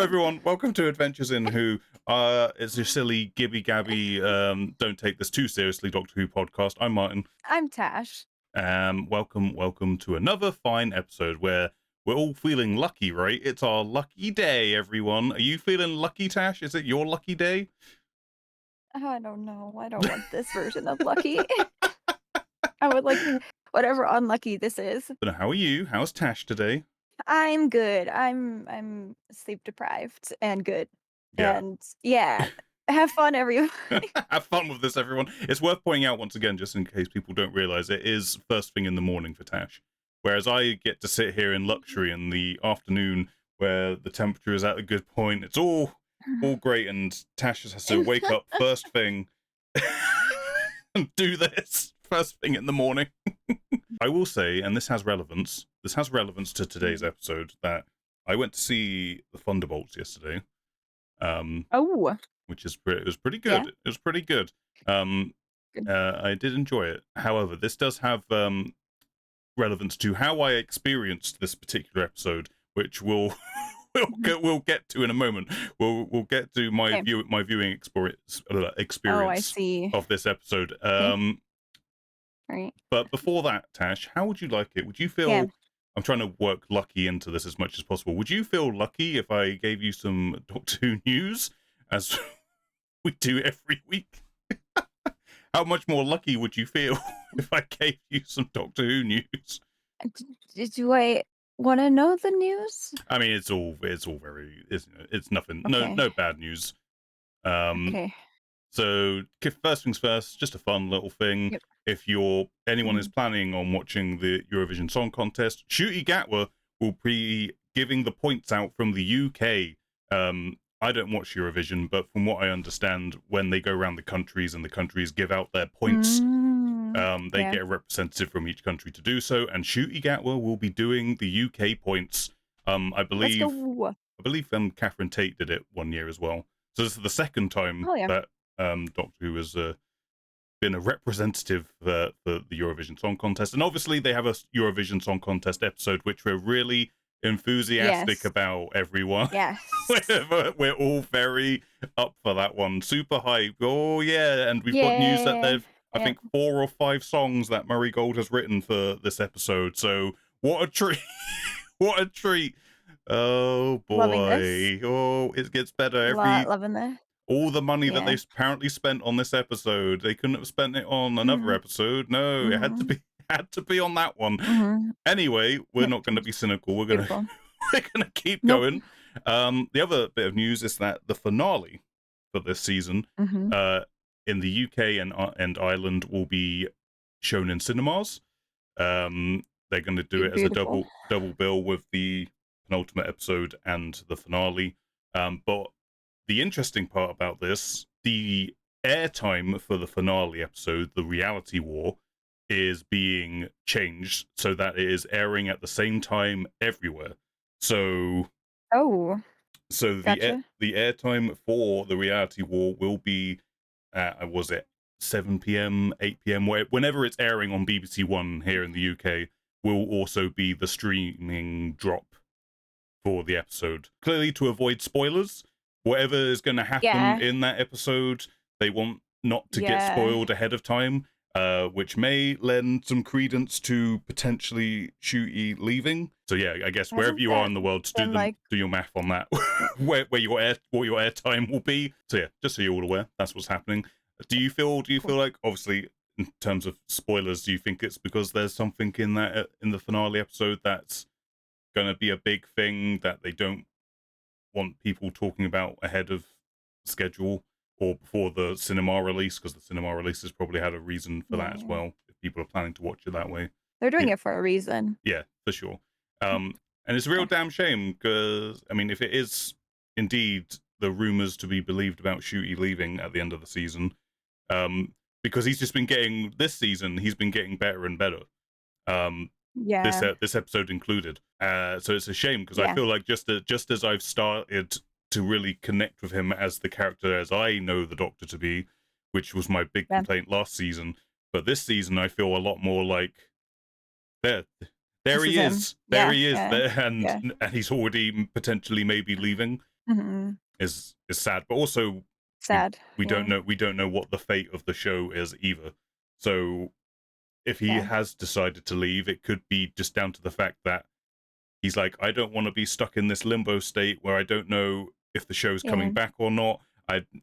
everyone, welcome to Adventures in Who. It's a silly, gibby-gabby, don't take this too seriously Doctor Who podcast. I'm Martin. I'm Tash. Welcome to another fine episode where we're all feeling lucky, right? It's our lucky day, everyone. Are you feeling lucky, Tash? Is it your lucky day? Oh, I don't know. I don't want this version of lucky. I would like whatever unlucky this is. But how are you? How's Tash today? I'm good. I'm sleep deprived and good. Yeah. And yeah, have fun, everyone. Have fun with this, everyone. It's worth pointing out once again, just in case people don't realize, it is first thing in the morning for Tash. Whereas I get to sit here in luxury in the afternoon where the temperature is at a good point. It's all great, and Tash just has to wake up first thing and do this first thing in the morning. I will say, and this has relevance to today's episode, that I went to see the Thunderbolts yesterday. Which is it was pretty good. Yeah. It was pretty good. I did enjoy it. However, this does have relevance to how I experienced this particular episode, which we'll get to in a moment. We'll get to my viewing experience Oh, I see. of this episode. Right. But before that, Tash, how would you like it? Would you feel? Yeah. I'm trying to work lucky into this as much as possible. Would you feel lucky if I gave you some Doctor Who news, as we do every week? How much more lucky would you feel if I gave you some Doctor Who news? Do I want to know the news? I mean, it's all very, it's nothing, Okay. no bad news. Okay. So first things first, just a fun little thing. Yep. If anyone is planning on watching the Eurovision Song Contest, Shooty Gatwa will be giving the points out from the UK. I don't watch Eurovision, but from what I understand, when they go around the countries and the countries give out their points, they get a representative from each country to do so. And Shooty Gatwa will be doing the UK points. I believe Catherine Tate did it one year as well. So this is the second time that Doctor Who has been a representative for the Eurovision Song Contest. And obviously they have a Eurovision Song Contest episode, which we're really enthusiastic about, everyone. Yes. We're all very up for that one. Super hype. Oh, yeah. And we've got news that they've, I think, 4 or 5 songs that Murray Gold has written for this episode. So what a treat. What a treat. Oh, boy. Oh, it gets better. Loving that. All the money that they apparently spent on this episode, they couldn't have spent it on another episode. No, it had to be on that one. Anyway, we're not going to be cynical. We're going to keep going. The other bit of news is that the finale for this season in the UK and Ireland will be shown in cinemas. They're going to do it as a double bill with the penultimate episode and the finale. But the interesting part about this, the airtime for the finale episode, the Reality War, is being changed so that it is airing at the same time everywhere. So gotcha. the airtime for the Reality War will be at, was it 7 p.m, 8 p.m, whenever it's airing on BBC One here in the UK, will also be the streaming drop for the episode. Clearly, to avoid spoilers, whatever is going to happen in that episode, they want not to get spoiled ahead of time, which may lend some credence to potentially Shooty leaving. So yeah, I guess wherever you are in the world, do your math on that, what your airtime will be. So yeah, just so you're all aware, that's what's happening. Do you feel like, obviously, in terms of spoilers, do you think it's because there's something in the finale episode that's going to be a big thing that they don't want people talking about ahead of schedule or before the cinema release? Because the cinema release has probably had a reason for that as well, if people are planning to watch it that way. They're doing it for a reason. Yeah, for sure. And it's a real damn shame, because I mean, if it is indeed the rumors to be believed about Shooty leaving at the end of the season, because he's just been getting, this season he's been getting better and better, this episode included. So it's a shame, because I feel like just as I've started to really connect with him as the character as I know the Doctor to be, which was my big complaint last season, but this season I feel a lot more like there he is, and he's already potentially maybe leaving. Mhm. is sad. But also we Sad. Yeah. we don't know what the fate of the show is either. So if he Yeah. has decided to leave, it could be just down to the fact that he's like, I don't want to be stuck in this limbo state where I don't know if the show's Yeah. coming back or not.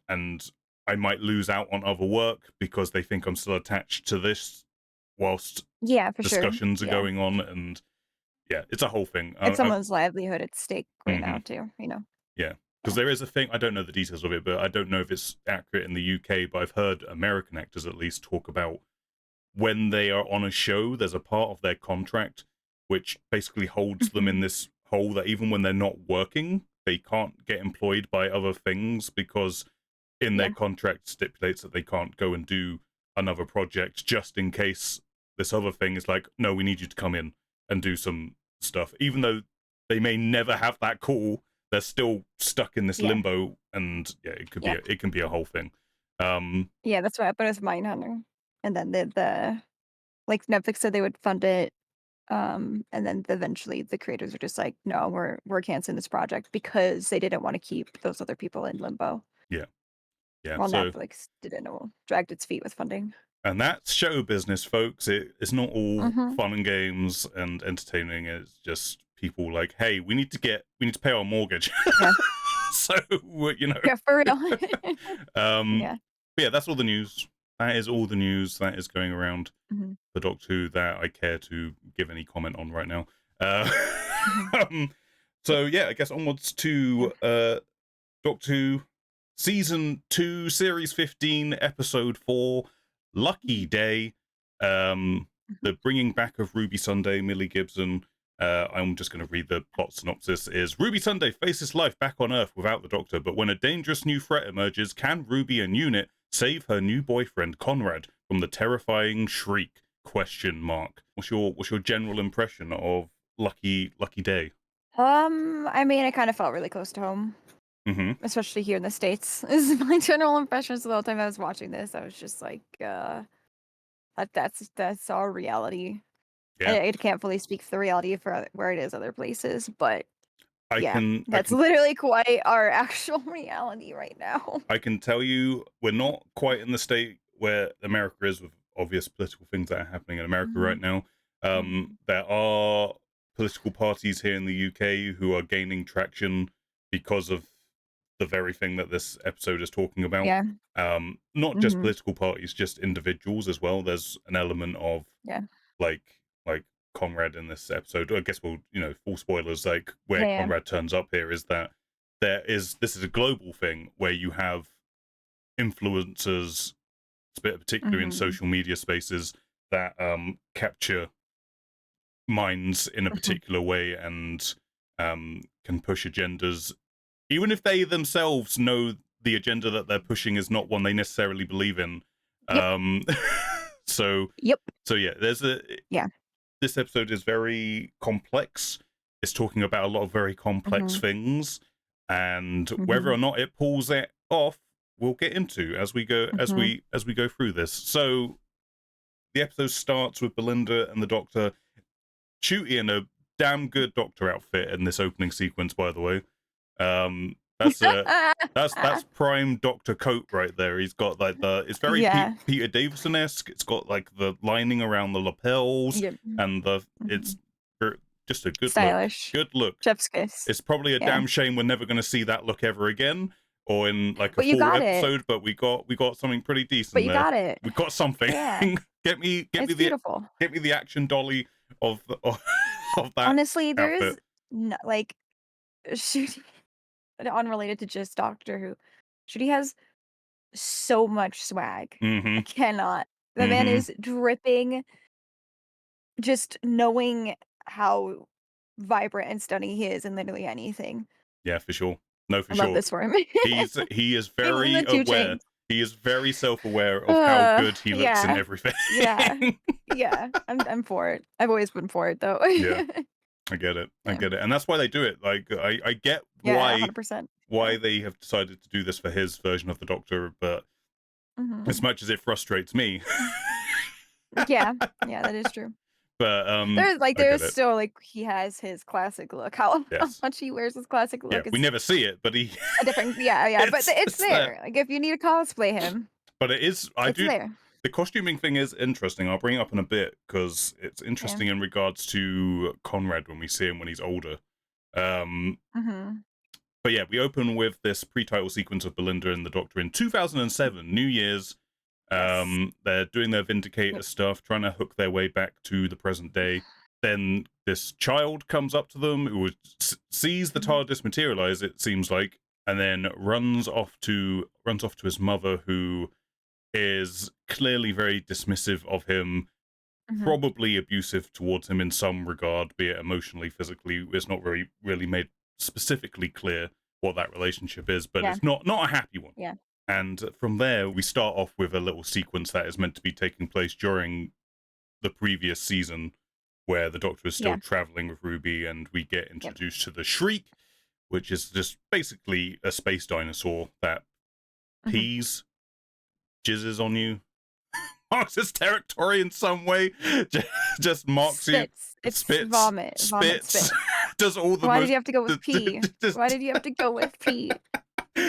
And I might lose out on other work because they think I'm still attached to this whilst Yeah, for sure. discussions are Yeah. going on. And yeah, it's a whole thing. It's someone's livelihood at stake right now Mhm, too, you know? yeah, because Yeah. there is a thing. I don't know the details of it, but I don't know if it's accurate in the UK. But I've heard American actors at least talk about when they are on a show, there's a part of their contract which basically holds them Mhm. in this hole that even when they're not working, they can't get employed by other things because in their Yeah. contract stipulates that they can't go and do another project just in case this other thing is like, no, we need you to come in and do some stuff. Even though they may never have that call, they're still stuck in this Yeah. limbo, and yeah, Yeah. it can be a whole thing. Um, Yeah, that's what happened with Mindhunter. And then the like, Netflix said they would fund it, and then eventually the creators were just like, "No, we're canceling this project," because they didn't wanna keep those other people in limbo. yeah, yeah. While So Netflix didn't know dragged its feet with funding. and that's show business, folks. It's not all Mhm. fun and games and entertaining. It's just people like, hey, we need to pay our mortgage. Yeah. So, you know. Yeah, for real. um, Yeah. but yeah, that's all the news. That is all the news that is going around Mhm. for Doctor Who that I care to give any comment on right now. Mhm. Um, so yeah, I guess onwards Yeah. to Doctor Who season 2, series 15, episode 4, Lucky Mhm. Day. Mhm. The bringing back of Ruby Sunday, Millie Gibson. I'm just going to read the plot synopsis. Is Ruby Sunday faces life back on Earth without the Doctor, but when a dangerous new threat emerges, can Ruby and Unit save her new boyfriend Conrad from the terrifying Shreek? Question mark. What's your general impression of Lucky Day? I mean, it kinda felt really close to home, Mm-hmm. especially here in the States, is my general impression. So the whole time I was watching this, I was just like, that's our reality. Yeah, I can't fully speak for the reality for where it is other places, but yeah, I that's can literally quite our actual reality right now. I can tell you we're not quite in the state where America is with obvious political things that are happening in America right Mhm. now. Mhm. There are political parties here in the UK who are gaining traction because of the very thing that this episode is talking about. Yeah. Not just Mhm. political parties, just individuals as well. There's an element of Yeah. like like Conrad in this episode. I guess we'll, full spoilers, like where Yeah. Conrad turns up here is that this is a global thing where you have influencers, particularly in Mhm. social media spaces, that capture minds in a Mhm. particular way and can push agendas, even if they themselves know the agenda that they're pushing is not one they necessarily believe in. Yep. Um, so Yep. yeah, Yeah. this episode is very complex. It's talking about a lot of very complex Mhm. things, and whether Mhm. or not it pulls it off, we'll get into as we go Mhm. as we go through this. So the episode starts with Belinda and the Doctor shooting in a damn good Doctor outfit in this opening sequence. By the way, that's that's prime Doctor coat right there. He's got like it's very Yeah. Peter Davison esque. It's got like the lining around the lapels Yep. and it's Mhm. just a good look. Stylish. Good look. Chef's kiss. It's probably a Yeah. damn shame we're never going to see that look ever again, or in like a But you full got it. episode. But we got something pretty But decent you there. got it. We got something. Yeah. It's beautiful. Get me the action dolly of of that Honestly, there outfit. is no like, Shooty unrelated to just Doctor Who. Shooty has so much swag. I Mm-hmm. cannot. The man Mm-hmm. is dripping, just knowing how vibrant and stunning he is in literally anything. Yeah, for sure. No, for I love sure. this for him. He is Him and very the 2 aware. Chainz. He is very self-aware of how good he looks in Yeah. everything. Yeah. Yeah. I'm for it. I've always been for it though. Yeah, I get it. I Yeah. get it. And that's why they do it. Like I get Yeah, 100%. Yeah. why they have decided to do this for his version of the Doctor, but as Mhm. much as it frustrates me, Yeah. Yeah, that is true. But I get there's it. still, like, he has his classic look. How Yes. much he wears his classic Yeah, look we is never see it, but he a different yeah, but it's it's there. there. Like, if you need to cosplay him, But it is I it's do there. the costuming thing is interesting. I'll bring it up in a bit because it's Yeah. interesting in regards to Conrad when we see him when he's older. Um, Mhm. but yeah, we open with this pre-title sequence of Belinda and the Doctor in 2007, New Year's. Yes. They're doing their Vindicator Yep. stuff, trying to hook their way back to the present day. Then this child comes up to them who sees the Mhm. TARDIS materialize, it seems like, and then runs off to his mother, who is clearly very dismissive of him, Mhm. probably abusive towards him in some regard, be it emotionally, physically. It's not very really made specifically clear what that relationship is, but Yeah. it's not a happy one. Yeah. And from there, we start off with a little sequence that is meant to be taking place during the previous season, where the Doctor is still Yeah. traveling with Ruby, and we get Yep. introduced to the Shreek, which is just basically a space dinosaur that Mhm. pees, jizzes on you, marks its territory in some way, just marks you, Spits. It's spits, vomit. Vomit spits, spit. does all the Why did most, you have to go with pee? Why did you have to go with pee?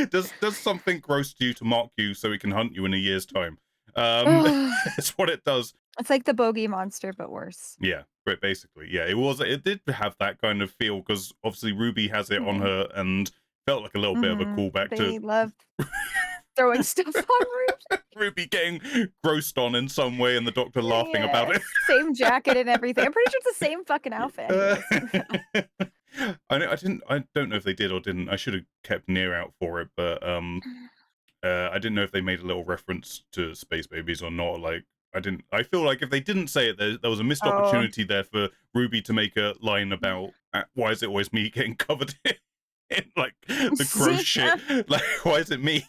does something gross to you to mark you so it can hunt you in a year's time. It's what it does. It's like the bogey monster, but worse. Yeah, but basically, yeah, it did have that kind of feel because obviously Ruby has it on Mhm. her and felt like a little bit of a Mhm. callback to They love throwing stuff on Ruby. Ruby getting grossed on in some way and the Doctor laughing about Yeah, it. same jacket and everything. I'm pretty sure it's the same fucking outfit Uh, anyways. I don't know if they did or didn't. I should have kept an ear out for it, but I didn't know if they made a little reference to Space Babies or not. Like, I didn't. I feel like if they didn't say it, there was a missed Oh. opportunity there for Ruby to make a line about why is it always me getting covered in like the gross shit. Like, why is it me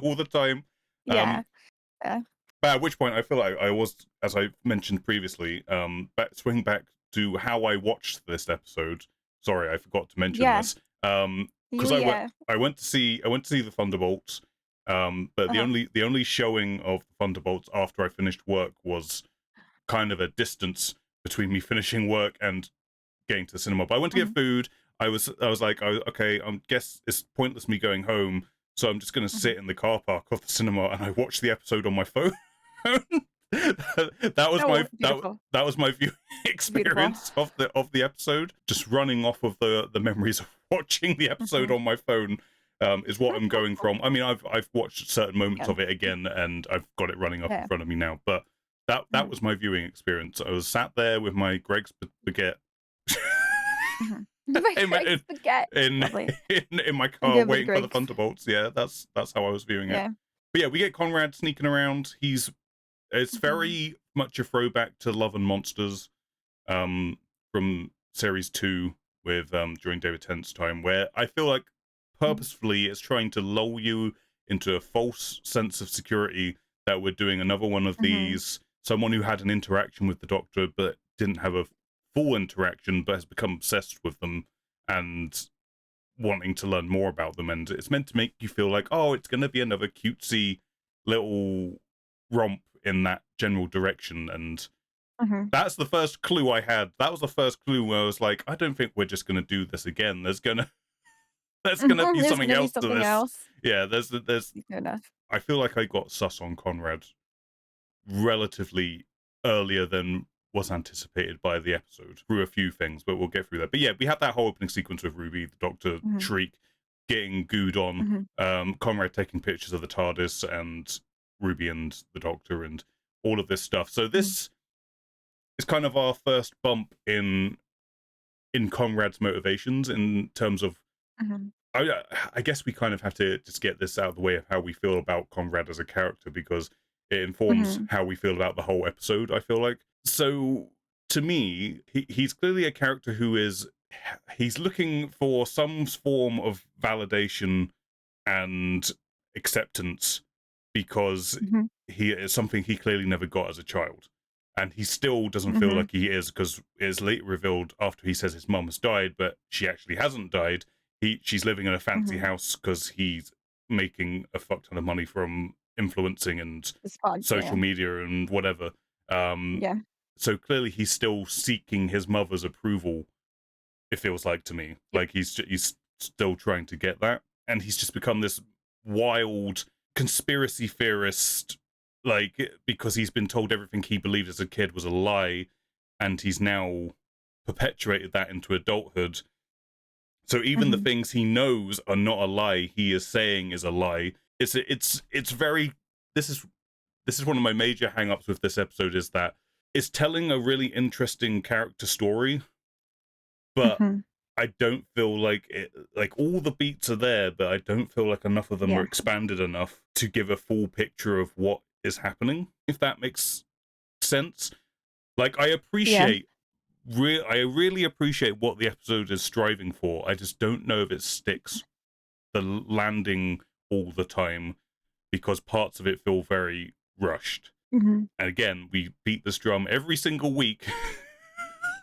all the time? Yeah, yeah. But at which point, I feel like I was, as I mentioned previously, swing back to how I watched this episode. Sorry, I forgot to mention Yeah. this. You Because yeah. I went to see the Thunderbolts. But Uh-huh. the only showing of the Thunderbolts after I finished work was kind of a distance between me finishing work and getting to the cinema. But I went to get Mhm, food. I was like, okay, I guess it's pointless me going home, so I'm just going to mhm. sit in the car park of the cinema and I watched the episode on my phone. that was Oh, beautiful, that was my viewing beautiful. experience of the episode. Just running off of the memories of watching the episode Mhm. on my phone is what I'm going from. I mean, I've watched certain moments Yeah, of it again, and I've got it running up in yeah. front of me now. But that Mhm, was my viewing experience. I was sat there with my Greg's baguette mhm. My in, Greg spaghetti. in, Lovely. in my I'm car good with waiting for the Greg's. Thunderbolts. Yeah, that's how I was viewing it. Yeah. But yeah, we get Conrad sneaking around. It's Mhm, very much a throwback to Love and Monsters, um, from series 2 with during David Tennant's time, where I feel like mhm, purposefully it's trying to lull you into a false sense of security that we're doing another one of mhm, these. Someone who had an interaction with the Doctor but didn't have a full interaction, but has become obsessed with them and wanting to learn more about them. And it's meant to make you feel like, oh, it's going to be another cutesy little romp in that general direction. And mhm. that's the first clue I had. That was the first clue where I was like, I don't think we're just going to do this again. There's gonna be There's something gonna be else to something this. else. Yeah, there's. Good enough. I feel like I got sus on Conrad relatively earlier than was anticipated by the episode through a few things, but we'll get through that. But yeah, we have that whole opening sequence with Ruby, the Doctor, Mhm, Shriek getting gooed on, mhm, Conrad taking pictures of the TARDIS and Ruby and the Doctor and all of this stuff. So mhm, this is kind of our first bump in Conrad's motivations in terms of mhm, I guess we kind of have to just get this out of the way of how we feel about Conrad as a character because it informs mhm, how we feel about the whole episode, I feel like. So to me, he's clearly a character who is he's looking for some form of validation and acceptance because mhm, he is something he clearly never got as a child. And he still doesn't feel mhm, like he is because it's later revealed after he says his mum has died, but she actually hasn't died. She's living in a fancy mhm. house because he's making a fuck ton of money from influencing and The sponge, social yeah. media and whatever. Um, Yeah. So clearly he's still seeking his mother's approval, it feels like to me. Yep. Like he's still trying to get that. And he's just become this wild conspiracy theorist, like, because he's been told everything he believed as a kid was a lie, and he's now perpetuated that into adulthood. So even the Mhm. things he knows are not a lie, he is saying is a lie. It's very this is one of my major hang-ups with this episode, is that it's telling a really interesting character story, but Mhm. I don't feel like it, like all the beats are there, but I don't feel like enough of them are Yeah. expanded enough to give a full picture of what is happening, if that makes sense. Like Yeah. I really appreciate what the episode is striving for. I just don't know if it sticks the landing all the time, because parts of it feel very rushed. Mhm. And again, we beat this drum every single week.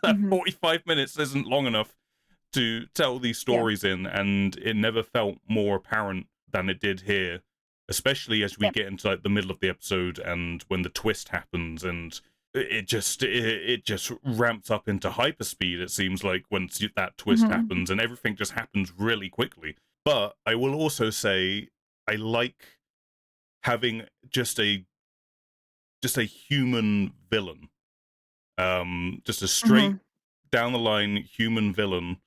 That Mhm. 45 minutes isn't long enough to tell these Yeah. stories in, and it never felt more apparent than it did here, especially as we Yep. get into like the middle of the episode and when the twist happens, and it just ramps up into hyperspeed, it seems like, once that twist Mhm. happens, and everything just happens really quickly. But I will also say I like having just a human villain, just a straight Mhm. down the line human villain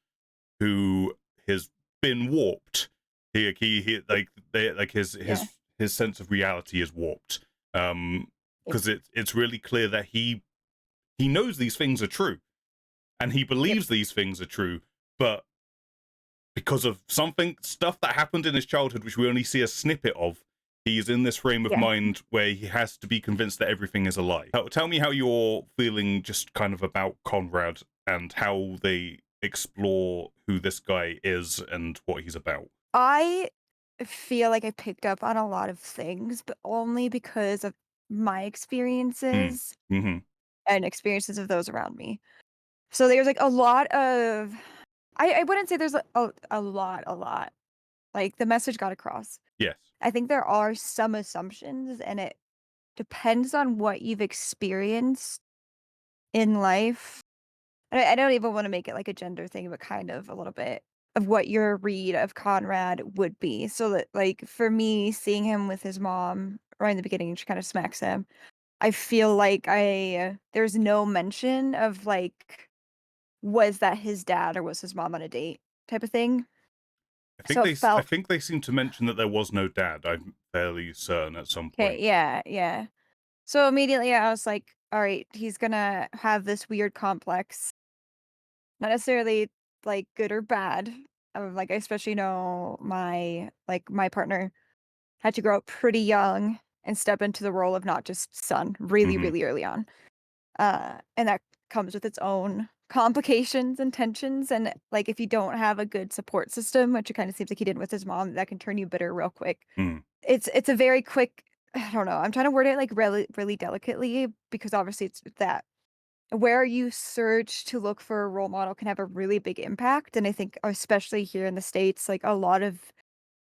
who has been warped. He like they like Yeah. his sense of reality is warped. Yep. Because it's really clear that he knows these things are true, and he Yep. believes these things are true, but because of stuff that happened in his childhood, which we only see a snippet of, he is in this frame of Yeah. mind where he has to be convinced that everything is a lie. Tell me how you're feeling just kind of about Conrad and how they explore who this guy is and what he's about. I feel like I picked up on a lot of things, but only because of my Mm. experiences Mm-hmm. and experiences of those around me. So there's like a lot of I wouldn't say there's a lot. Like the message got across. Yes. I think there are some assumptions and it depends on what you've experienced in life. I don't even want to make it like a gender thing, but kind of a little bit of what your read of Conrad would be. So that like for me, seeing him with his mom right in the beginning, she kind of smacks him. I feel like there's no mention of like was that his dad or was his mom on a date type of thing. So it I felt think they seem to mention that there was no dad. I'm fairly certain at some okay, point. yeah, yeah. So immediately I was like, all right, he's gonna have this weird complex. Not necessarily like good or bad. Like I especially know my partner had to grow up pretty young and step into the role of not just son really, Mm-hmm. really early on. And that comes with its own complications and tensions. And like if you don't have a good support system, which it kind of seems like he did with his mom, that can turn you bitter real quick. Mm. It's a very quick I don't know. I'm trying to word it like really, really delicately because obviously it's that where you search to look for a role model can have a really big impact, and I think especially here in the States, like, a lot of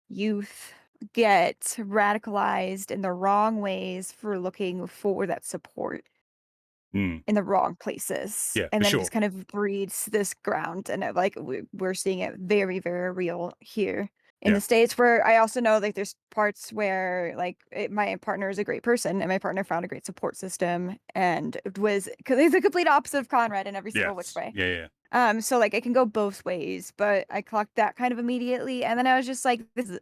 youth get radicalized in the wrong ways for looking for that support Mm. in the wrong places, Yeah, and for then it sure. just kind of breeds this ground, and like we're seeing it very, very real here in the Yeah. States. Where I also know like there's parts where like my partner is a great person, and my partner found a great support system, and it was because he's the complete opposite of Conrad in every single which Yes. way. Yeah. Yeah. So like it can go both ways, but I clocked that kind of immediately, and then I was just like, this is.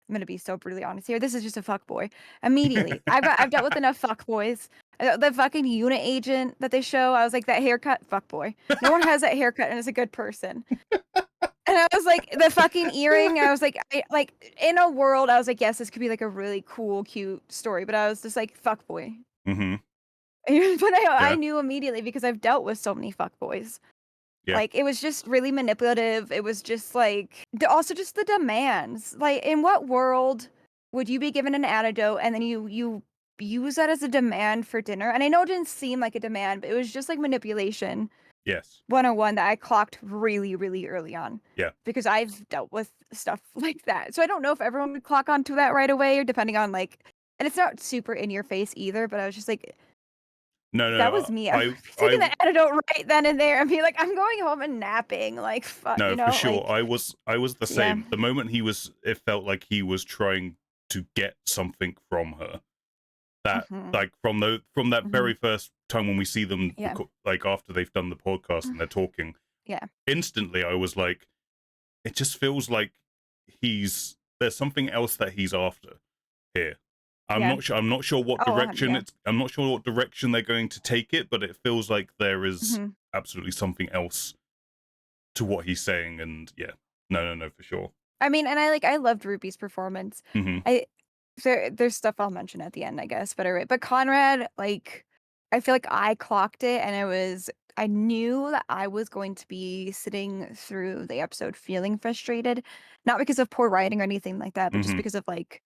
I'm gonna be so brutally honest here. This is just a fuck boy. Immediately, I've dealt with enough fuck boys. The fucking unit agent that they show, I was like, that haircut, fuck boy. No one has that haircut and is a good person. And I was like, the fucking earring. I was like, like in a world, I was like, yes, this could be like a really cool, cute story. But I was just like, fuck boy. Mm-hmm. But I Yeah. knew immediately because I've dealt with so many fuck boys. Yeah. Like, it was just really manipulative. It was just like also just the demands. Like, in what world would you be given an antidote and then you use that as a demand for dinner? And I know it didn't seem like a demand, but it was just like manipulation Yes. 101 that I clocked really, really early on Yeah. because I've dealt with stuff like that. So I don't know if everyone would clock onto that right away or depending on like and it's not super in your face either, but I was just like No, That no, was me. I I, would be taking I, the antidote right then and there and be like, "I'm going home and napping." Like, fuck, no, you for know, sure. like, I was the yeah. same. The moment it felt like he was trying to get something from her. That Mhm, like from that very mhm. first time when we see them, Yeah. like after they've done the podcast and they're talking, Yeah. instantly I was like, it just feels like there's something else that he's after here. Yeah. I'm not sure what Oh, direction yeah. it's. I'm not sure what direction they're going to take it, but it feels like there is Mhm. absolutely something else to what he's saying. And yeah, no, no, no, for sure. I mean, and I loved Ruby's performance. Hmm. I there's stuff I'll mention at the end, I guess, but alright. But Conrad, like, I feel like I clocked it and I knew that I was going to be sitting through the episode feeling frustrated, not because of poor writing or anything like that, but just Hmm. because of like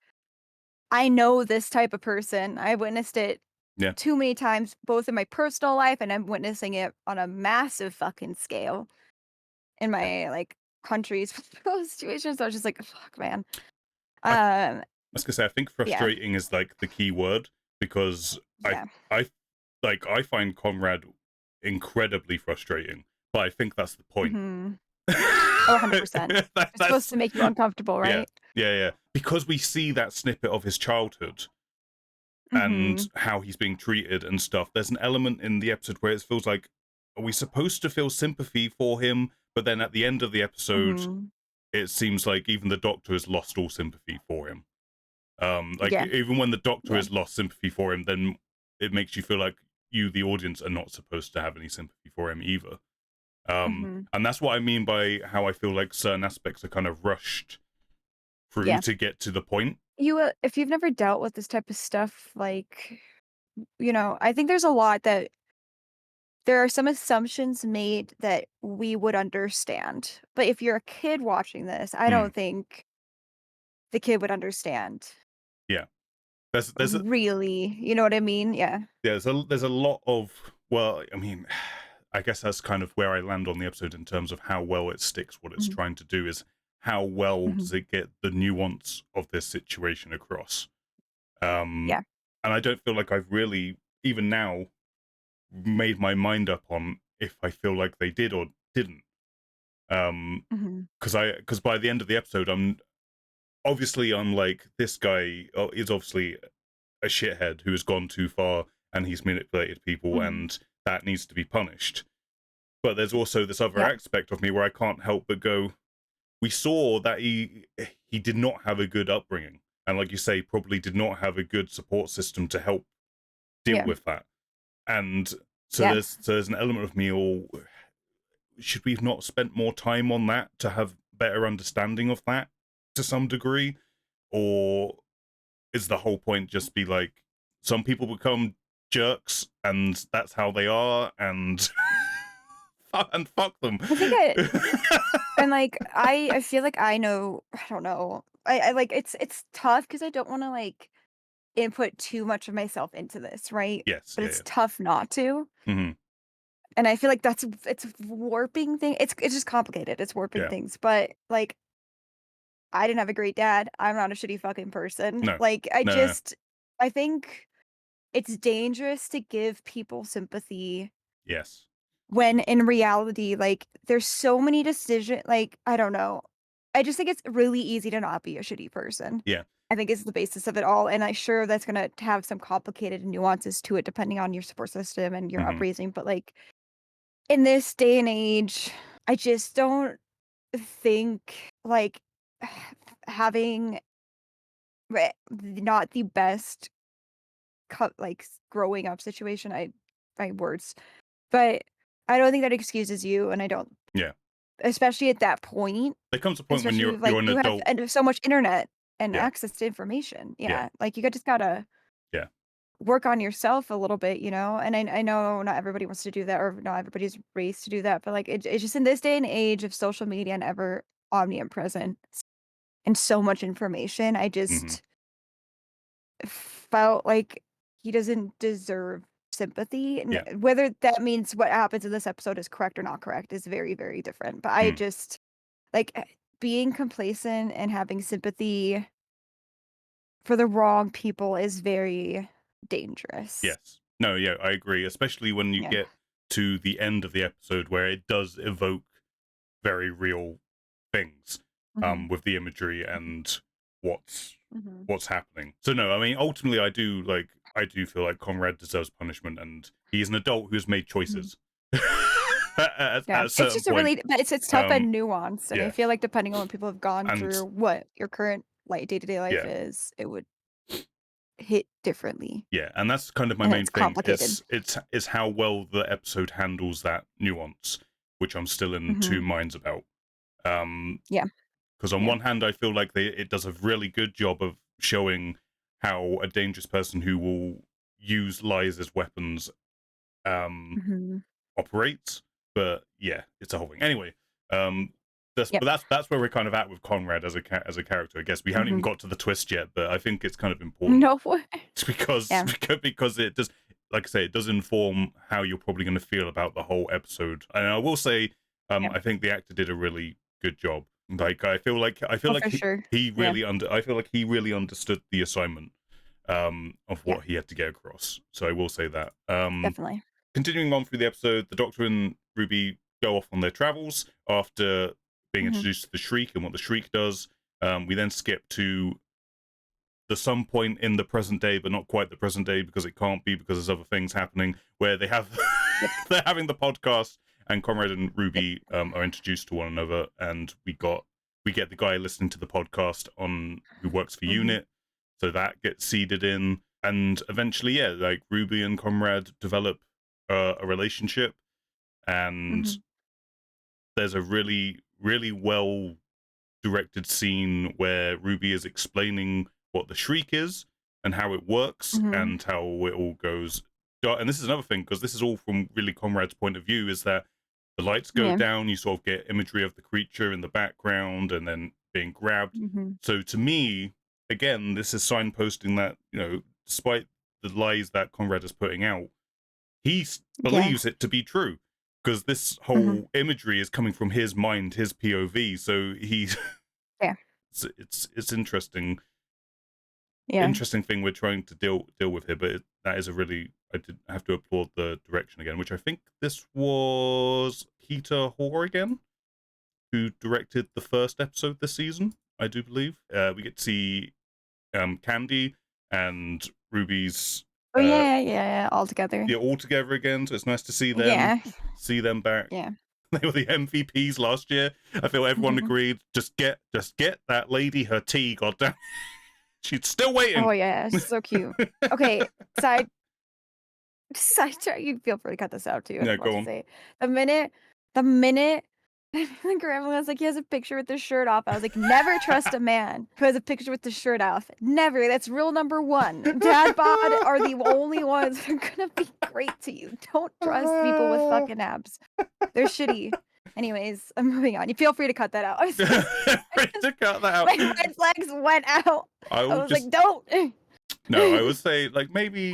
I know this type of person. I witnessed it Yeah, too many times, both in my personal life and I'm witnessing it on a massive fucking scale in yeah. my like countries those situations. So I was just like, fuck, man. I Um, was gonna say, I think yeah, frustrating is like the key word because yeah. I like I find Conrad incredibly frustrating, but I think that's the point. Hmm. Oh, 100%. It's supposed That's to make you uncomfortable, yeah, right? yeah, yeah. Because we see that snippet of his childhood and Hmm. how he's being treated and stuff. There's an element in the episode where it feels like, are we supposed to feel sympathy for him? But then at the end of the episode, Hmm. it seems like even the Doctor has lost all sympathy for him. Like Yeah, even when the Doctor yeah. has lost sympathy for him, then it makes you feel like you, the audience, are not supposed to have any sympathy for him either. Hmm. And that's what I mean by how I feel like certain aspects are kind of rushed through Yeah. to get to the point. If you've never dealt with this type of stuff, like, I think there's a lot that there are some assumptions made that we would understand. But if you're a kid watching this, I Mm, don't think the kid would understand yeah, there's a really. You know what I mean? Yeah. yeah, there's a lot of, well, I mean, I guess that's kind of where I land on the episode in terms of how well it sticks what it's Mhm, trying to do is how well mhm. does it get the nuance of this situation across. Um, Yeah. and I don't feel like I've really, even now, made my mind up on if I feel like they did or didn't. Mhm, Because by the end of the episode, I'm like, this guy is obviously a shithead who has gone too far and he's manipulated people, mhm. and that needs to be punished. But there's also this other Yeah. aspect of me where I can't help but go, we saw that he did not have a good upbringing, and like you say, probably did not have a good support system to help deal Yeah. with that. And so Yeah. there's an element of me, all, should we have not spent more time on that to have better understanding of that to some degree? Or is the whole point just be like, some people become jerks and that's how they are, and and fuck them. I think I and, like, I feel like I know I don't know. I like it's tough because I don't wanna, like, input too much of myself into this, right? Yes, But yeah, it's yeah. tough not to, Hmm. and I feel like it's warping it's just complicated, it's warping Yeah. things, but, like, I didn't have a great dad, I'm not a shitty fucking person, No, like, no, no. I think it's dangerous to give people sympathy Yes. when in reality, like, there's so many I don't know. I just think it's really easy to not be a shitty person. Yeah. I think is the basis of it all, and I'm sure that's gonna have some complicated nuances to it depending on your support system and your Hmm. upbringing, but, like, in this day and age, I just don't think, like, having not the best growing up situation, my words, but I don't think that excuses you, and I don't Yeah. especially at that point, There comes a point when especially, you're like, an you have adult. so much internet and Yeah. access to information, Yeah. yeah, like, just gotta Yeah. work on yourself a little bit, and I know not everybody wants to do that or not everybody's raised to do that, but, like, it's just in this day and age of social media and ever omnipresent and so much information, I Hmm. just felt like he doesn't deserve sympathy, and Yeah. whether that means what happens in this episode is correct or not correct is very, very different, but I Mm. just like, being complacent and having sympathy for the wrong people is very dangerous. Yes. No, yeah, I agree. Especially when you Yeah. get to the end of the episode where it does evoke very real things Hmm. with the imagery and what's Hmm. what's happening. So no, I mean ultimately I do feel like Conrad deserves punishment and he's an adult who's made Hmm. choices at Yeah, a it's certain just a point. really, but it's tough and Um nuanced, and I yeah. feel like depending on what people have gone And through, what your current like day-to-day life yeah. is, it would hit differently, Yeah, and that's kind of my and main it's thing. complicated. It's how well the episode handles that nuance, which I'm still in two Hmm. minds about. Um Yeah, because on yeah. one hand I feel like it does a really good job of showing how a dangerous person who will use lies as weapons Hmm. operates. But yeah, it's a whole thing. Anyway, um, Yep. that's where we're kind of at with Conrad as as a character. I guess we haven't even Hmm. got to the twist yet, but I think it's kind of important No way. because Yeah. because it does, like I say, it does inform how you're probably going to feel about the whole episode. And I will say, Yeah. I think the actor did a really good job. Like I feel Oh, like for sure. he Yeah. really I feel like he really understood the assignment of Yeah. what he had to get across. So I will say that. Definitely. Continuing on through the episode, the Doctor and Ruby go off on their travels after being Hmm. introduced to the Shreek and what the Shreek does. We then skip to the some point in the present day, but not quite the present day because it can't be because there's other things happening where they have Yep. they're having the podcast and Conrad and Yep. Ruby are introduced to one another, and we get the guy listening to the podcast on who works for Hmm. Unit, so that gets seeded in, and eventually, yeah, like Ruby and Conrad develop a relationship, and Hmm. there's a really well directed scene where Ruby is explaining what the Shriek is and how it works Hmm. and how it all goes. And this is another thing, because this is all from really Conrad's point of view, is that the lights go Yeah. down, you sort of get imagery of the creature in the background and then being grabbed. Hmm. So to me, again, this is signposting that, despite the lies that Conrad is putting out, he Yeah. believes it to be true, because this Hmm. whole imagery is coming from his mind, his POV. So he's Yeah. it's Yeah. interesting thing we're trying to deal with here, but that is a really, I did have to applaud the direction again, which I think this was Peter Horrigan who directed the first episode this season, I do believe. We get to see Candy and Ruby's Oh yeah, yeah, yeah. All together. yeah, all together again, so it's nice to Yeah. see them back. Yeah. They were the MVPs last year. I feel everyone agreed. Just get that lady her tea, goddamn. She's still Oh waiting. yeah, so cute. Okay, side side track. You feel free to cut this out too if No, you want go to on. say it. The minute the grandma was like, he has a picture with his shirt off. I was like, never trust a man who has a picture with the shirt off. Never. That's rule number one. Dad bod are the only ones that are gonna be great to you. Don't trust people with fucking abs. They're shitty. Anyways, I'm moving on. You feel free to cut that out. I was just, To cut that out. my red flags went out. I I will was like, just don't. no. I would say like maybe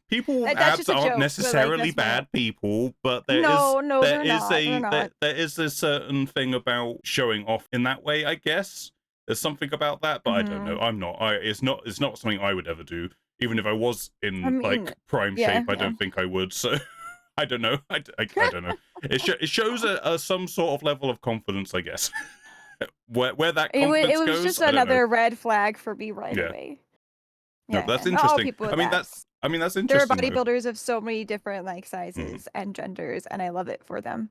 people with That's abs just a aren't joke, but like necessarily that's my bad people, but no, no, there they're is not. They're a not. there is a certain thing about showing off in that way. I guess there's something about that, but I don't know. Mhm. I'm not. It's not something I would ever do. Even if I was I in mean, like prime yeah, shape, I yeah. don't think I would. So I don't know. I don't know. It shows a some sort of level of confidence, I guess. Where that It confidence was goes, just I don't know. another red flag for me right Yeah. away. No, Yeah, but yeah. that's Not all interesting. people with abs. I mean that's There are interesting though. bodybuilders of so many different like Mhm. sizes and genders, and I love it for them.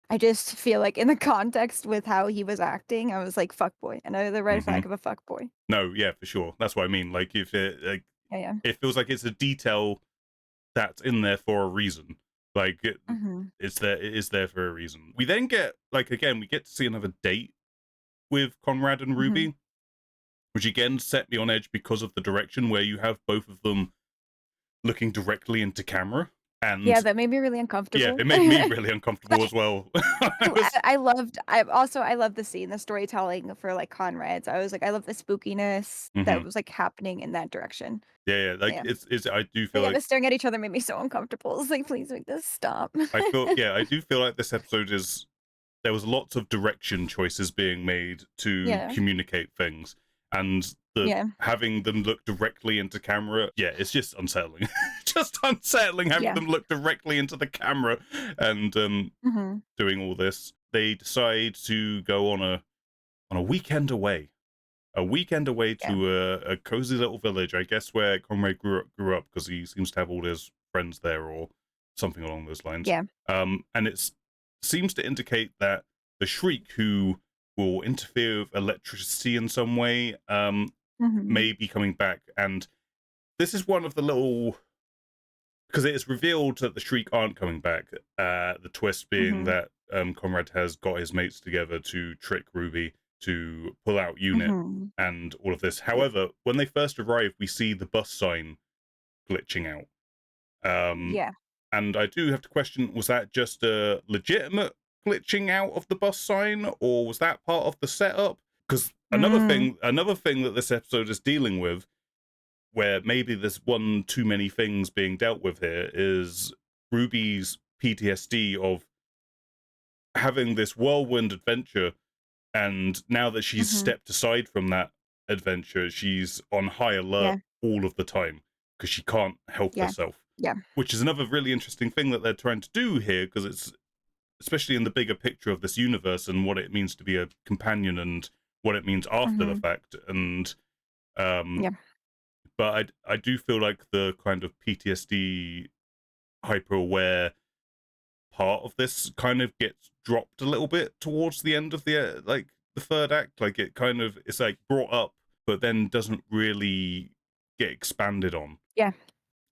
I just feel like in the context with how he was acting, I was like, fuck boy. Another red Mhm. flag of a fuck boy. No, yeah, for sure. That's what I mean. Like if it like Yeah, yeah. it feels like it's a detail that's in there for a reason. Like Hmm. it is there for a reason. We then get like again we get to see another date with Conrad and Hmm. Ruby, which again set me on edge because of the direction where you have both of them looking directly into camera. Yeah, And that made me really yeah, uncomfortable. it made me really uncomfortable as well. I was I love the scene, the storytelling for, like, Conrad, so I was like, I love the spookiness that mhm. was, like, happening in that direction. Yeah, like Yeah. it's I do But feel yeah, like the staring at each other made me so uncomfortable. It's like, "Please make this stop." I do feel like this episode is there was lots of direction choices being made to Yeah. communicate things, and the Yeah. having them look directly into camera, yeah, it's just unsettling. just unsettling having Yeah. them look directly into the camera and Mhm. doing all this. They decide to go on a weekend away. A weekend away Yeah. to a cozy little village, I guess, where Conrad grew up, because he seems to have all his friends there or something along those lines. Yeah. And it seems to indicate that the Shreek, who will interfere with electricity in some way, Mhm. may be coming back. And this is one of the little, because it is revealed that the Shriek aren't coming back. The twist being Mhm. that Conrad has got his mates together to trick Ruby to pull out Unit Mhm. and all of this. Yep. However, when they first arrive, we see the bus sign glitching out. Um, Yeah. and I do have to question, was that just a legitimate glitching out of the bus sign, or was that part of the setup? Because Mm. another thing that this episode is dealing with, where maybe there's one too many things being dealt with here, is Ruby's PTSD of having this whirlwind adventure, and now that she's Mhm. stepped aside from that adventure, she's on high alert Yeah. all of the time because she can't help Yeah. herself. Yeah. Which is another really interesting thing that they're trying to do here, because it's especially in the bigger picture of this universe and what it means to be a companion and what it means after the Mhm. fact. And um, Yeah. but I do feel like the kind of PTSD hyper aware part of this kind of gets dropped a little bit towards the end of the like the third act. Like it kind of, it's like brought up but then doesn't really get expanded on. Yeah.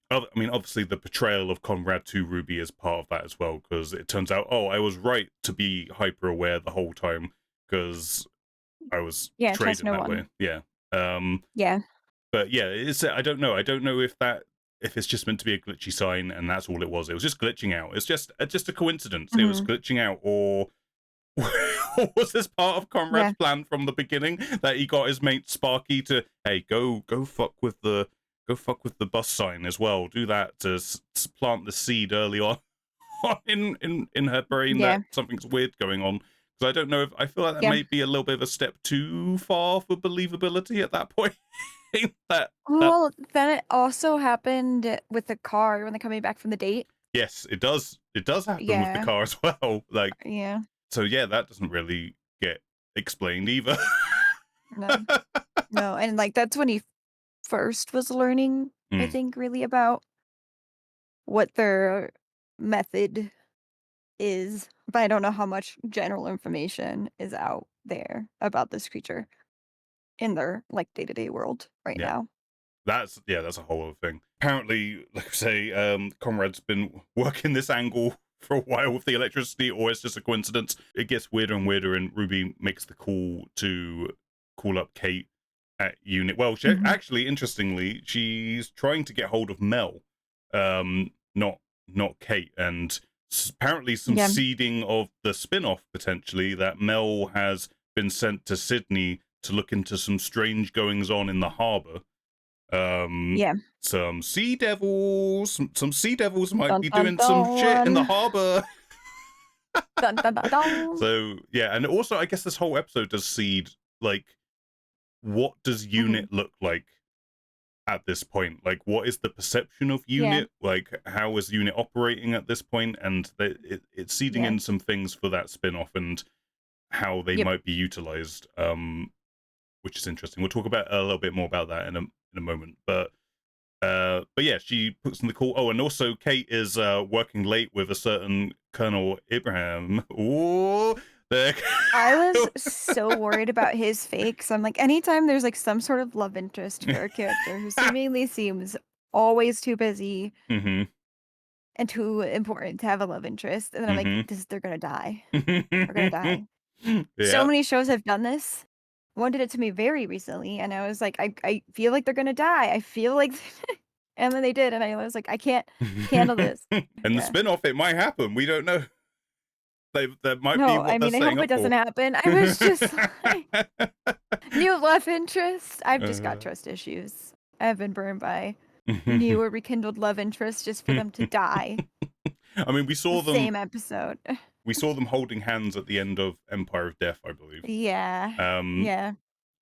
I mean, obviously the portrayal of Conrad to Ruby is part of that as well, because it turns out, oh, I was right to be hyper aware the whole time because I was Yeah. portrayed Trust in no that way. one. Yeah. um Yeah. but yeah, it's, I don't know if that, if it's just meant to be a glitchy sign and that's all it was. It was just glitching out. It's just a coincidence. It was Mhm. glitching out, or was this part of Conrad's Yeah. plan from the beginning that he got his mate Sparky to, hey, go fuck with the, go fuck with the bus sign as well. Do that to plant the seed early on in her brain Yeah. that something's weird going on. Because I don't know if, I feel like that Yeah. may be a little bit of a step too far for believability at that point. that that Well, then it also happened with the car when they're coming back from the date. Yes, it does happen with the Yeah. car as well. Like, Yeah. so yeah, that doesn't really get explained either. No. No. And like that's when he first was learning, I Mm, think, really about what their method is. But I don't know how much general information is out there about this creature in their like day-to-day world right yeah. now. That's a whole other thing. Apparently, like I say, Conrad's been working this angle for a while with the electricity, or it's just a coincidence. It gets weirder and weirder, and Ruby makes the call to call up Kate at unit. Well, she Mhm. actually, interestingly, she's trying to get hold of Mel, not Kate, and apparently some Yeah. seeding of the spin-off potentially, that Mel has been sent to Sydney to look into some strange goings on in the harbour. um Yeah. some sea devils might Dun be dun doing some shit in the dun. harbor. Dun dun dun dun. So yeah, and also I guess this whole episode does seed, like, what does Mhm. Unit look like at this point? Like, what is the perception of Yeah. Unit? Like, how is Unit operating at this point? And it's seeding Yeah. in some things for that spin-off and how they Yep. might be utilized, which is interesting. We'll talk about a little bit more about that in a moment. But yeah, she puts in the call. Oh, and also Kate is working late with a certain Colonel Abraham. Oh, there. I was so worried about his fake. So I'm like, anytime there's like some sort of love interest for a character who seemingly seems always too busy Mhm. and too important to have a love interest, and then I'm like, Mhm. this they're gonna die. They're gonna die. So Yeah. many shows have done this. One did it to me very recently, and I was like, I feel like they're gonna die. I feel like, and then they did, and I was like, I can't handle this. And the Yeah. spin-off, it might happen. We don't know. That might be No, I what they're mean, I setting hope it up for. doesn't happen. I was just like, new love interest. I've just got uh, trust issues. I've been burned by new or rekindled love interest just for them to die. I mean, The same episode. we saw them holding hands at the end of Empire of Death, I believe. Yeah. Um, Yeah.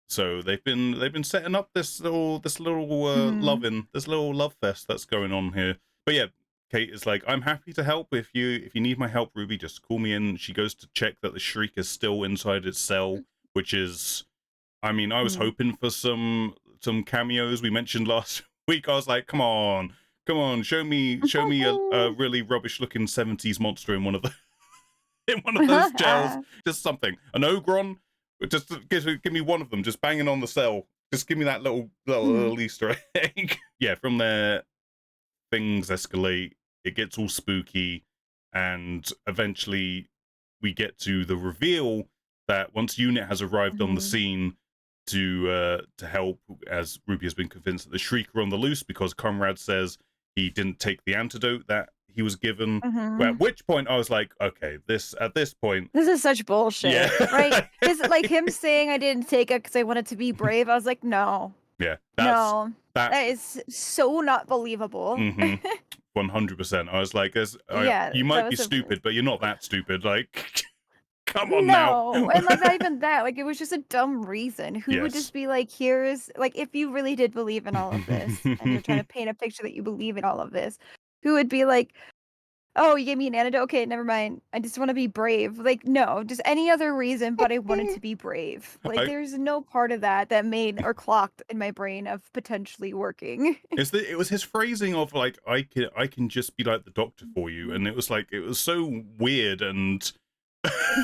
So they've been setting up this little Mhm. loving this little love fest that's going on here. But yeah, Kate is like, I'm happy to help if you need my help, Ruby, just call me in. She goes to check that the Shriek is still inside its cell, which is, I mean, I was Mhm. hoping for some cameos we mentioned last week. I was like, come on, show me a really rubbish looking 70s monster in one of the in one of those jails. Just something. An ogron. Just give me one of them, just banging on the cell. Just give me that Mhm. little Easter egg. Yeah, from there things escalate, it gets all spooky, and eventually we get to the reveal that once Unit has arrived on the Mhm. scene to help, as Ruby has been convinced that the Shriek are on the loose because Conrad says he didn't take the antidote that he was given. At Mhm. which point I was like, okay, at this point, This is such yeah, bullshit, right? His like, him saying, "I didn't take it because I wanted to be brave," I was like, "No. yeah, No. that. That is so not believable." Mm-hmm. 100%. I was like, Yeah, you that might be was a stupid, but you're not that stupid. Like, come on now. no, and, like, not even that, like, it was just a dumb reason. Who would Yes. just be like, "Here's" like, if you really did believe in all of this, and you're trying to paint a picture that you believe in all of this, who would be like, "Oh, you gave me an antidote? Okay, never mind. I just wanna be brave." Like, no, just any other reason, but I wanted to be brave. Like, I there's no part of that that made or clocked in my brain of potentially working. it was his phrasing of like, I can just be like the doctor for you, and it was like, it was so weird and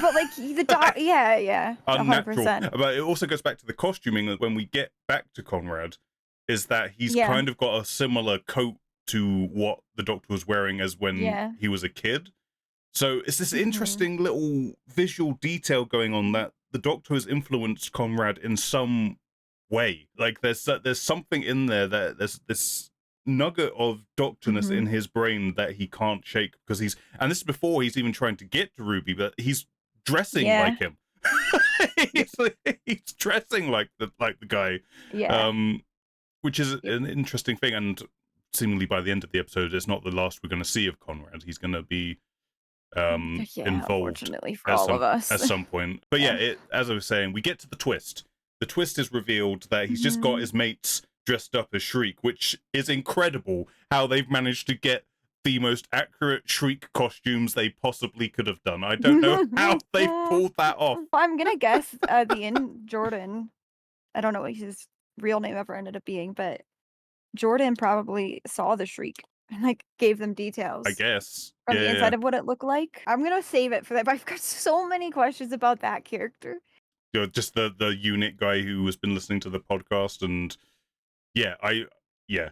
But, like, the dog yeah, yeah, unnatural. 100%. But it also goes back to the costuming that when we get back to Conrad, is that he's Yeah, kind of got a similar coat to what the doctor was wearing as when yeah. he was a kid. So it's this Mhm, interesting little visual detail going on that the Doctor has influenced Conrad in some way. Like there's something in there that there's this nugget of doctorness mhm. in his brain that he can't shake because and this is before he's even trying to get to Ruby, but he's dressing Yeah, like him. yep, He's dressing like the guy, yeah, um, which is yep. an interesting thing. And seemingly by the end of the episode, it's not the last we're going to see of Conrad. He's going to be Yeah, involved unfortunately for all of us. at some point. But yeah, Yeah. it, as I was saying, we get to the twist. The twist is revealed that he's just got Mhm. his mates dressed up as Shriek, which is incredible how they've managed to get the most accurate Shriek costumes they possibly could have done. I don't know how they've pulled that off. I'm gonna guess, the in Jordan I don't know what his real name ever ended up being, but Jordan probably saw the Shriek and, like, gave them I details guess. from Yeah, the yeah, yeah. inside of what it looked like. I'm gonna save it for that, but I've got so many questions about that character. You're just the unit guy who has been listening to the podcast, and yeah, yeah,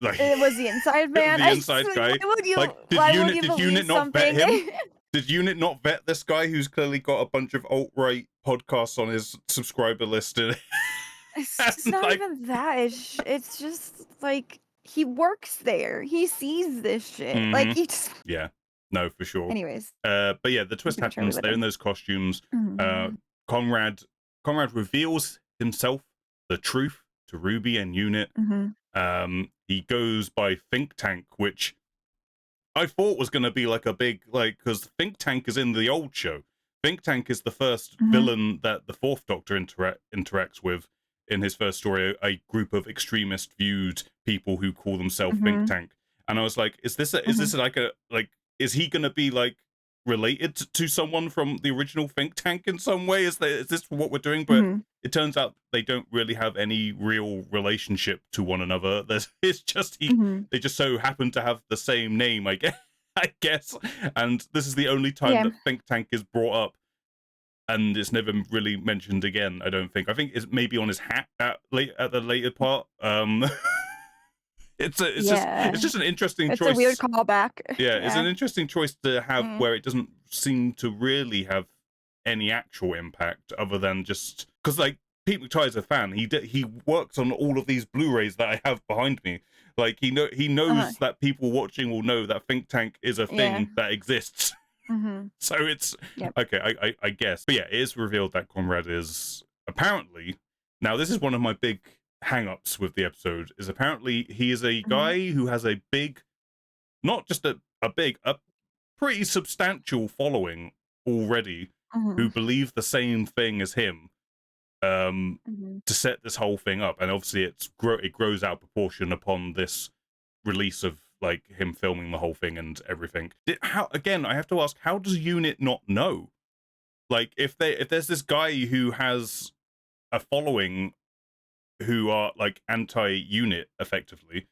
like It was the inside man. the I just inside like, guy. Like, why would you Did believe Unit not vet something? him? Did Unit not vet this guy who's clearly got a bunch of alt-right podcasts on his subscriber list? And, It's and not like, even that, it's just, like, he works there, he sees this shit, like, mm-hmm. he just Yeah, no, for sure. anyways, But yeah, the I'm twist gonna try happens. They're in reliving. those costumes. Uh, Mhm, Conrad, Conrad reveals himself, the truth, to Ruby and Unit. mhm, He goes by Think Tank, which I thought was going to be like a big, like, because Think Tank is in the old show. Think Tank is the first mhm, villain that the Fourth Doctor interacts with in his first story, a group of extremist viewed people who call themselves Think mhm, Tank. And I was like, is mhm, this like is he going to be like related to someone from the original Think Tank in some way? Is this what we're doing? But mhm, it turns out they don't really have any real relationship to one another. It's just mhm. they just so happen to have the same name, I guess. I guess. And this is the only time Yeah, that Think Tank is brought up, and it's never really mentioned again. I don't think. I think it's maybe on his hat at the later part. It's yeah, just an interesting it's a weird choice. callback. Yeah, it's an Yeah, interesting choice to have mm, where it doesn't seem to really have any actual impact other than just because like Pete McTighe is a fan. He works on all of these Blu-rays that I have behind me. Like he uh-huh, knows that people watching will know that Think Tank is a yeah, thing that exists. mhm, So it's yep, okay. I guess, but yeah, it is revealed that Conrad is apparently now. This is one of my big hang-ups with the episode. Is apparently he is a mhm, guy who has a big, not just a pretty substantial following already, who mhm, believe the same thing as him. Mhm. to set this whole thing up, and obviously it grows out of proportion upon this release of like him filming the whole thing and everything. How, again, I have to ask, how does Unit not know? Like, if there's this guy who has a following who are like anti-Unit effectively,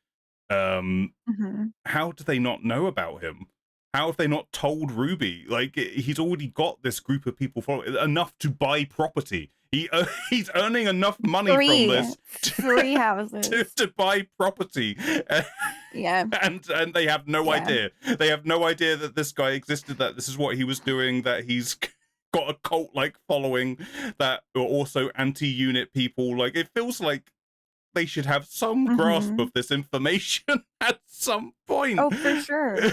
um, Mhm. how do they not know about him? How have they not told Ruby? Like, he's already got this group of people following enough to buy property. He's earning enough money from 3. this 3 houses. to buy property. Yeah. And they have no Yeah. idea. They have no idea that this guy existed, that this is what he was doing, that he's got a cult like following, that are also anti-Unit people. Like, it feels like they should have some grasp Mhm. of this information at some point. Oh, for sure.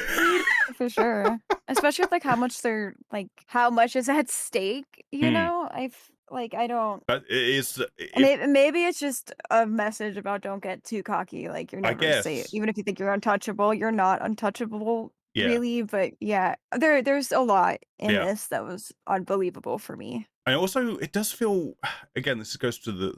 For sure. Especially with, like, how much they're like, how much is at stake, you Hmm. know? I don't. But it is, And if maybe it's just a message about don't get too cocky, like, you're I never safe. guess, Even if you think you're untouchable, you're not untouchable, yeah, really, but yeah, there's a lot in yeah. this that was unbelievable for me. And also, it does feel, again, this goes to the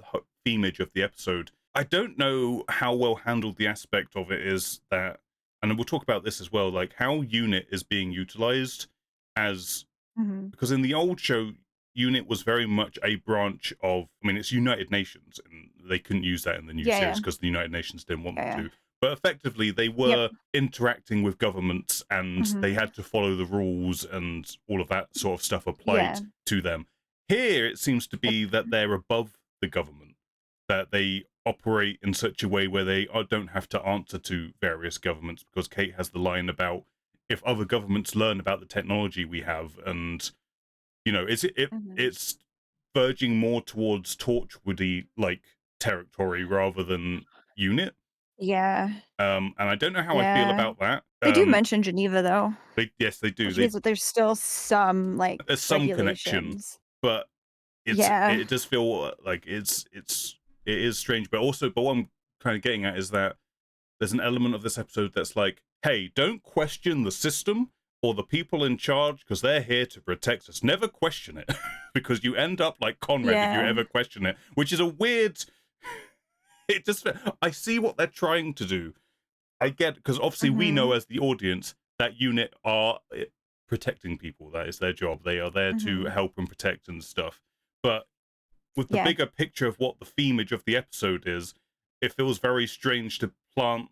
themage of the episode. I don't know how well handled the aspect of it is that, and we'll talk about this as well, like how Unit is being utilized as, Mhm. because in the old show, Unit was very much a branch of, I mean, it's United Nations, and they couldn't use that in the new Yeah, series yeah. because the United Nations didn't want Yeah, them yeah. to. But effectively, they Yep. were interacting with governments, and they Mhm. had to follow the rules, and all of that sort of stuff applied Yeah. to them. Here, it seems to Yep. be that they're above the government, that they operate in such a way where they don't have to answer to various governments, because Kate has the line about, if other governments learn about the technology we have, and Mhm. it's verging more towards Torchwoody like territory rather than Unit. Yeah. And I don't know how I feel Yeah. about that. They do mention Geneva, though, Yes, they do. which means that there's still some, like, There's some connection, regulations. but Yeah. it does feel like it is strange. But also, but what I'm kind of getting at is that there's an element of this episode that's like, hey, don't question the system or the people in charge, because they're here to protect us. Never question it, because you end up like Conrad if you Yeah. ever question it, which is a weird. It just, I see what they're trying to do. I get, because obviously we know Mhm. as the audience that Unit are protecting people. That is their job. They are there to Mhm. help and protect and stuff. But with the Yeah. bigger picture of what the themage of the episode is, it feels very strange to plant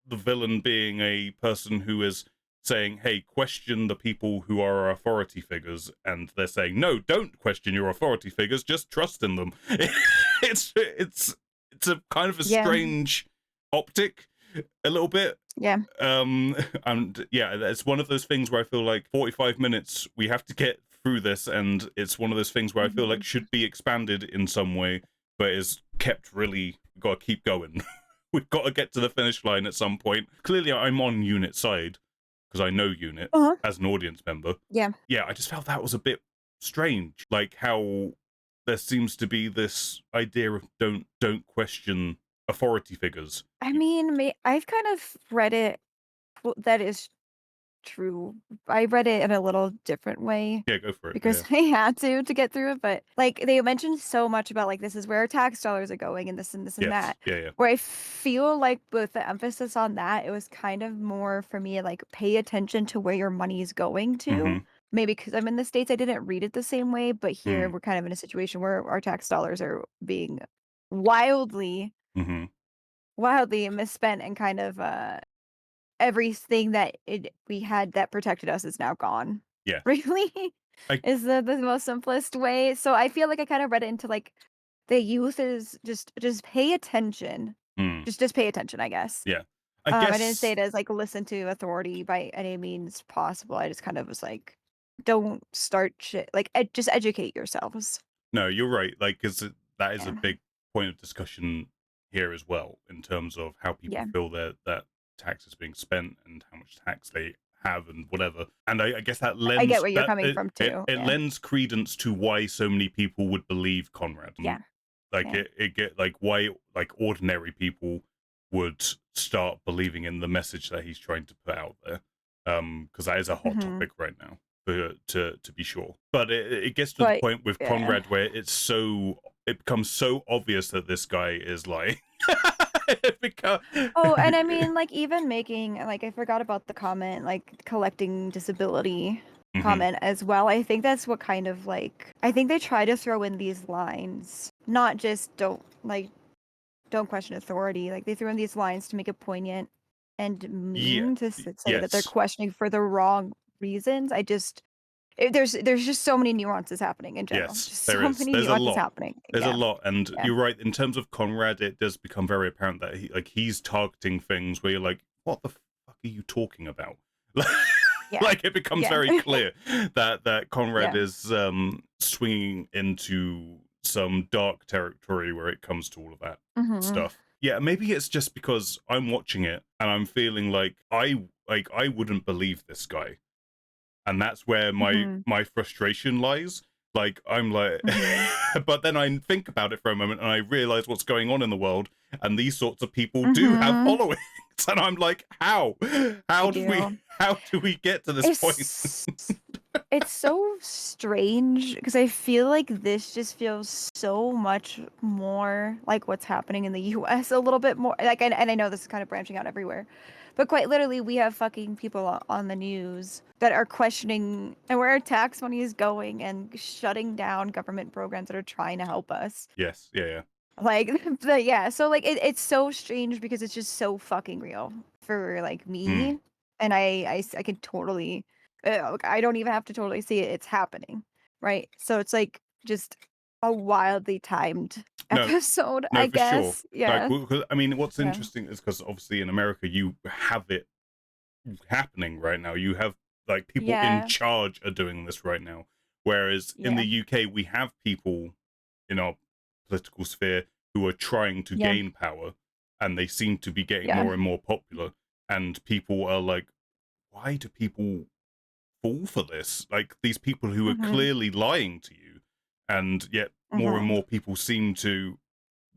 the villain being a person who is saying, hey, question the people who are our authority figures, and they're saying, no, don't question your authority figures, just trust in them. It's a kind of a Yeah. strange optic, a little bit. Yeah. um and yeah, it's one of those things where I feel like 45 minutes we have to get through this, and it's one of those things where I feel like Mhm. should be expanded in some way, but is kept really, got to keep going. We've got to get to the finish line at some point. Clearly I'm on Unit side because I know Unit Uh-huh. as an audience member. Yeah. Yeah, I just felt that was a bit strange, like how there seems to be this idea of don't question authority figures. I mean, I've kind of read it, well, that is true. I read it in a little different way Yeah, go for it. because Yeah, I had to get through it, but, like, they mentioned so much about, like, this is where our tax dollars are going and this and this and yes, that, yeah, yeah. where I feel like with the emphasis on that, it was kind of more for me, like, pay attention to where your money is going to. Mm-hmm. Maybe because 'cause I'm in the States, I didn't read it the same way, but here Mm. we're kind of in a situation where our tax dollars are being wildly, Mm-hmm. wildly misspent, and kind of, everything that we had that protected us is now gone. Yeah. Really? I Is the most simplest way. So I feel like I kinda read it into, like, the youth is just pay attention. mm, Just pay attention, I guess. yeah. I I didn't say guess it as, like, listen to authority by any means possible. I just kind of was like, don't start shit, like, just educate yourselves. no, you're right. Like, because that is a Yeah. big point of discussion here as well, in terms of how people Yeah. feel that tax is being spent and how much tax they have and whatever. And I guess that I get lends where you're that coming from too. it Yeah. lends credence to why so many people would believe Conrad. Yeah. Like Yeah. it get like why like ordinary people would start believing in the message that he's trying to put out there. Because that is a hot Mhm. topic right now, to be sure. But it gets to the But point with yeah. Conrad where it becomes so obvious that this guy is lying. It become, Oh, and I mean, like, even making like, I forgot about the comment, like, collecting disability hmm comment as well. I think that's what kind of, like I think they try to throw in these lines, not just don't question authority, like, they throw in these lines to make it poignant and yeah, mean to say that they're yes, questioning for the wrong reasons. There's just so many nuances happening in general, yes, just there so is. many There's a nuances lot. happening. There's a Yeah, lot, and yeah, you're right. In terms of Conrad, it does become very apparent that he's targeting things where you're like, "What the fuck are you talking about?" yeah, Like it becomes yeah, very clear that Conrad yeah, is swinging into some dark territory where it comes to all of that mhm, stuff. Yeah, maybe it's just because I'm watching it and I'm feeling like I wouldn't believe this guy, and that's where mhm, my frustration lies. Like I'm like, mhm, but then I think about it for a moment and I realize what's going on in the world, and these sorts of people do have mhm. followings, and I'm like, They how do. do we get to this point? It's it's so strange because I feel like this just feels so much more like what's happening in the US a little bit more like and I know this is kind of branching out everywhere. But quite literally we have fucking people on the news that are questioning and where our tax money is going and shutting down government programs that are trying to help us. Yes, yeah, yeah. Like yeah, so like it's so strange because it's just so fucking real for like Mm. me, and I can totally, like, I don't even have to totally see it. It's happening, right? So it's like just a wildly timed No, episode, no, I for sure. guess. Like, Yeah, 'cause, I mean, what's yeah, interesting is because obviously in America you have it happening right now. You have like people in yeah, charge are doing this right now. Whereas in yeah, the UK, we have people in our political sphere who are trying to yeah, gain power, and they seem to be getting yeah. more and more popular. And people are like, why do people fall for this? Like these people who are Mhm, clearly lying to you, and yet more and mhm, more people seem to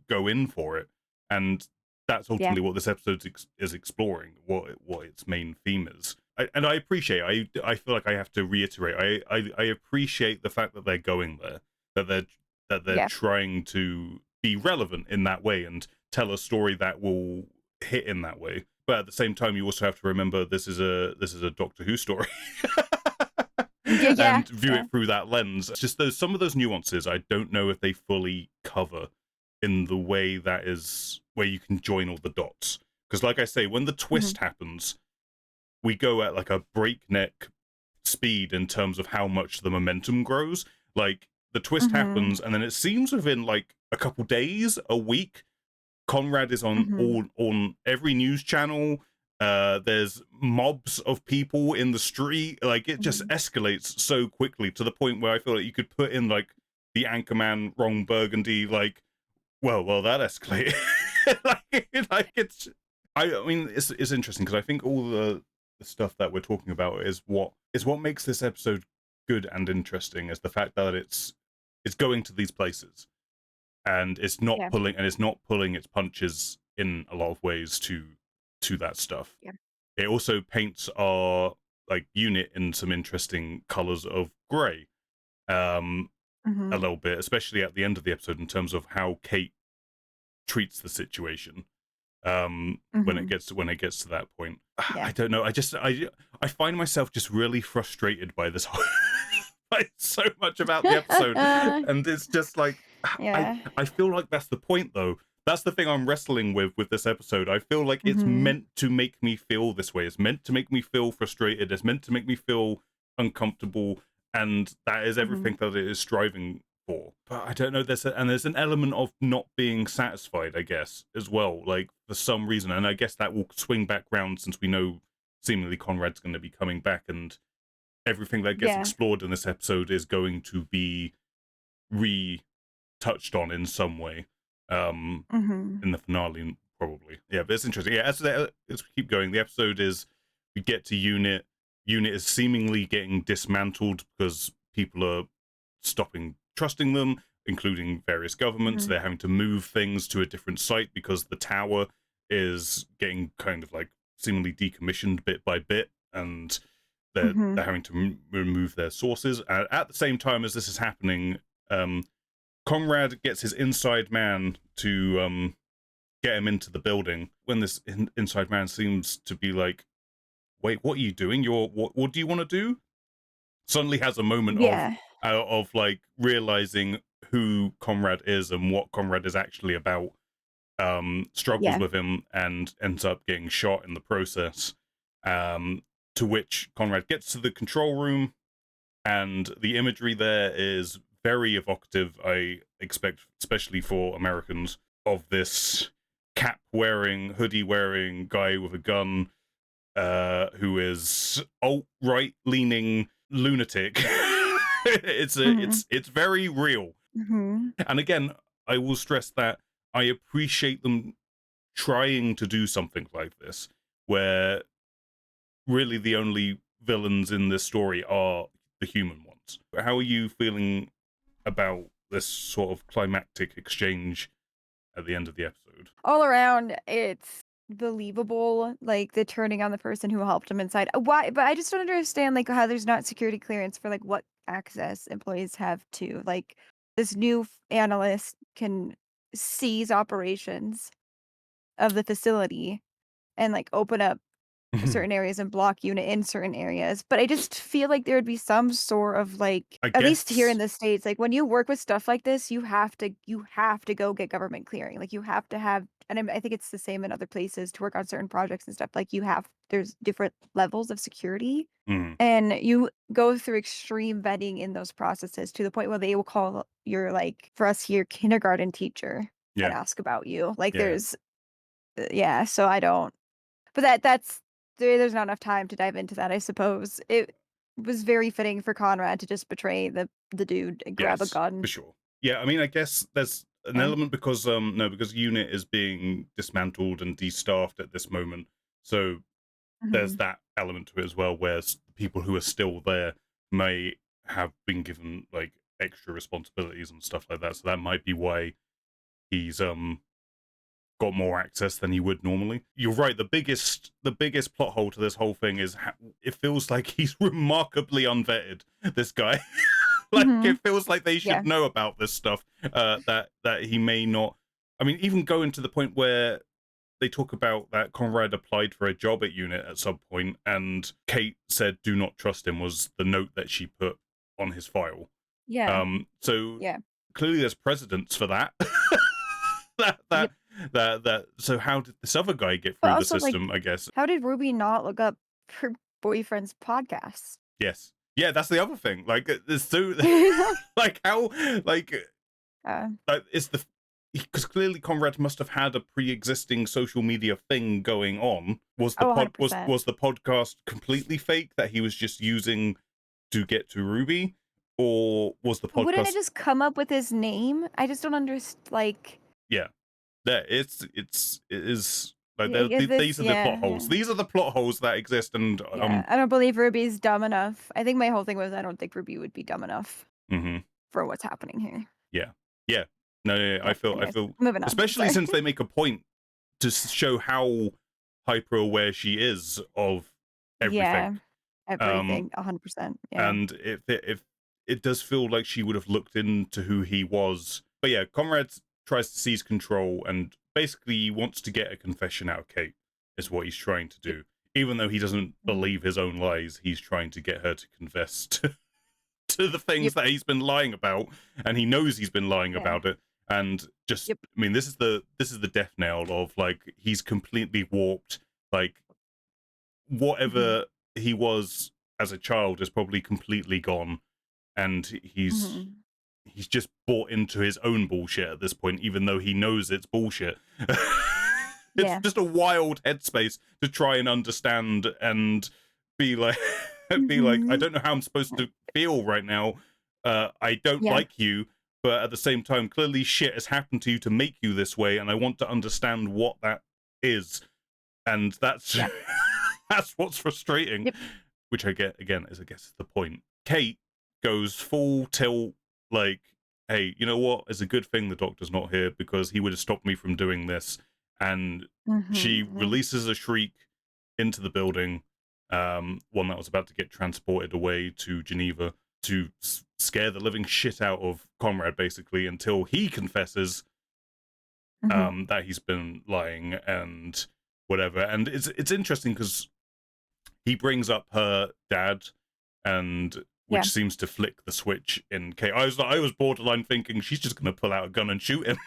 go in for it, and that's yeah, ultimately what this episode is exploring. What its main theme is, and I appreciate. I feel like I have to reiterate. I appreciate the fact that they're going there, that they're yeah, trying to be relevant in that way and tell a story that will hit in that way. But at the same time, you also have to remember this is a Doctor Who story. yeah, yeah, And view yeah. it through that lens. It's just those some of those nuances I don't know if they fully cover in the way that is where you can join all the dots. Because like I say, when the Mhm, twist happens, we go at like a breakneck speed in terms of how much the momentum grows. Like the twist mhm, happens, and then it seems within like a couple days, a week, Conrad is mhm, on every news channel. There's mobs of people in the street. Like it just mhm. escalates so quickly to the point where I feel like you could put in like the Anchorman Ron Burgundy. Like, well, that escalated. like it's. I mean, it's interesting because I think all the stuff that we're talking about is what makes this episode good and interesting is the fact that it's going to these places and Yeah, it's not pulling its punches in a lot of ways to that stuff. yeah. It also paints our like unit in some interesting colors of gray, um, a Mhm, little bit, especially at the end of the episode in terms of how Kate treats the situation. mhm. When it gets to that point, I Yeah. don't know. I find myself just really frustrated by this whole by so much about the episode, and it's just like Yeah. I feel like that's the point though. That's the thing I'm wrestling with this episode. I feel like it's Mhm, meant to make me feel this way. It's meant to make me feel frustrated. It's meant to make me feel uncomfortable, and that is mhm. everything that it is striving for. But I don't know. There's an element of not being satisfied, I guess, as well. Like for some reason, and I guess that will swing back round since we know seemingly Conrad's going to be coming back, and everything that gets Yeah. explored in this episode is going to be touched on in some way Mhm. in the finale, probably. Yeah, but it's interesting. Yeah, as we keep going, the episode is we get to Unit. Unit is seemingly getting dismantled because people are stopping trusting them, including various governments. Mhm. They're having to move things to a different site because the tower is getting kind of like seemingly decommissioned bit by bit, and Mhm. they're having to remove their sources. At the same time as this is happening, Conrad gets his inside man to get him into the building. When this inside man seems to be like, "Wait, what are you doing? What do you want to do?" Suddenly has a moment Yeah. of like realizing who Conrad is and what Conrad is actually about. Struggles Yeah. with him and ends up getting shot in the process. To which Conrad gets to the control room, and the imagery there is very evocative. I expect, especially for Americans, of this cap wearing, hoodie wearing guy with a gun, who is alt right leaning lunatic. Mhm. It's very real. Mhm. And again, I will stress that I appreciate them trying to do something like this, where really the only villains in this story are the human ones. How are you feeling about this sort of climactic exchange at the end of the episode? All around, it's believable, like, the turning on the person who helped him inside. Why but I just don't understand, like, how there's not security clearance for, like, what access employees have to, like, this new analyst can seize operations of the facility and, like, open up certain areas and block unit in certain areas, but I just feel like there would be some sort of, like, I at least here in guess. the States, like, when you work with stuff like this, you have to go get government clearing, like, you have to have and I think it's the same in other places to work on certain projects and stuff, like, there's different levels of security, Mm, and you go through extreme vetting in those processes to the point where they will call your, like, for us here, kindergarten teacher and yeah, ask about you, like, yeah, yeah, so I don't but there's not enough time to dive into that, I suppose. It was very fitting for Conrad to just betray the dude and grab a yes, for gun. sure. Yeah, I mean, I guess there's an Yeah. element because no, because unit is being dismantled and destaffed at this moment, so there's Mhm. that element to it as well, where people who are still there may have been given like extra responsibilities and stuff like that. So that might be why he's got more access than he would normally. You're right. The biggest plot hole to this whole thing is it feels like he's remarkably unvetted. This guy, like Mhm. it feels like they Yeah. should know about this stuff. That he may not. I mean, even going to the point where they talk about that Conrad applied for a job at Unit at some point, and Kate said, "Do not trust him," was the note that she put on his file. Yeah. So Yeah. clearly, there's precedence for that. that that Yep. that. So how did this other guy get But through the also, like, system? I guess how did Ruby not look up her boyfriend's podcast? yes. Yeah, that's the other thing. Like, there's so like how like Uh, it's the because clearly Conrad must have had a pre-existing social media thing going on. Was the oh, pod was 100%. was the podcast completely fake that he was just using to get to Ruby, or was the Wouldn't it podcast? just come up with his name? I just don't understand. Like, Yeah, there. It is like is this these are the plot yeah, holes. yeah. These are the plot holes that exist, and Yeah, I don't believe Ruby's dumb enough. I think my whole thing was I don't think Ruby would be dumb enough mhm, for what's happening here. yeah, yeah. No, yeah, yeah, Yeah, I anyways, feel, moving on, especially sorry. since they make a point to show how hyper aware she is of everything. Yeah, Um, everything, 100%, yeah. and if it does feel like she would have looked into who he was. But yeah, Conrad tries to seize control and basically wants to get a confession out of Kate, is what he's trying to Yep, do. Even though he doesn't mhm, believe his own lies, he's trying to get her to confess to the things yep, that he's been lying about, and he knows he's been lying yeah, about it. And just, yep, I mean, this is the death nail of like he's completely warped. Like mhm, whatever he was as a child is probably completely gone, and mhm, he's just bought into his own bullshit at this point, even though he knows it's bullshit. It's yeah, just a wild headspace to try and understand and be like, be like, I mhm, don't know how I'm supposed to feel right now. I don't yeah, like you, but at the same time, clearly shit has happened to you to make you this way, and I want to understand what that is. And that's yeah, that's what's frustrating, yep, which I get again is I guess the point. Kate goes full tilt, like, hey, you know what? It's a good thing the doctor's not here because he would have stopped me from doing this. And she mhm, releases a shriek into the building, one that was about to get transported away to Geneva to scare the living shit out of Conrad, basically, until he confesses Mhm. that he's been lying and whatever. And it's interesting because he brings up her dad, and Yeah. which seems to flick the switch in Kate. I was borderline thinking she's just going to pull out a gun and shoot him.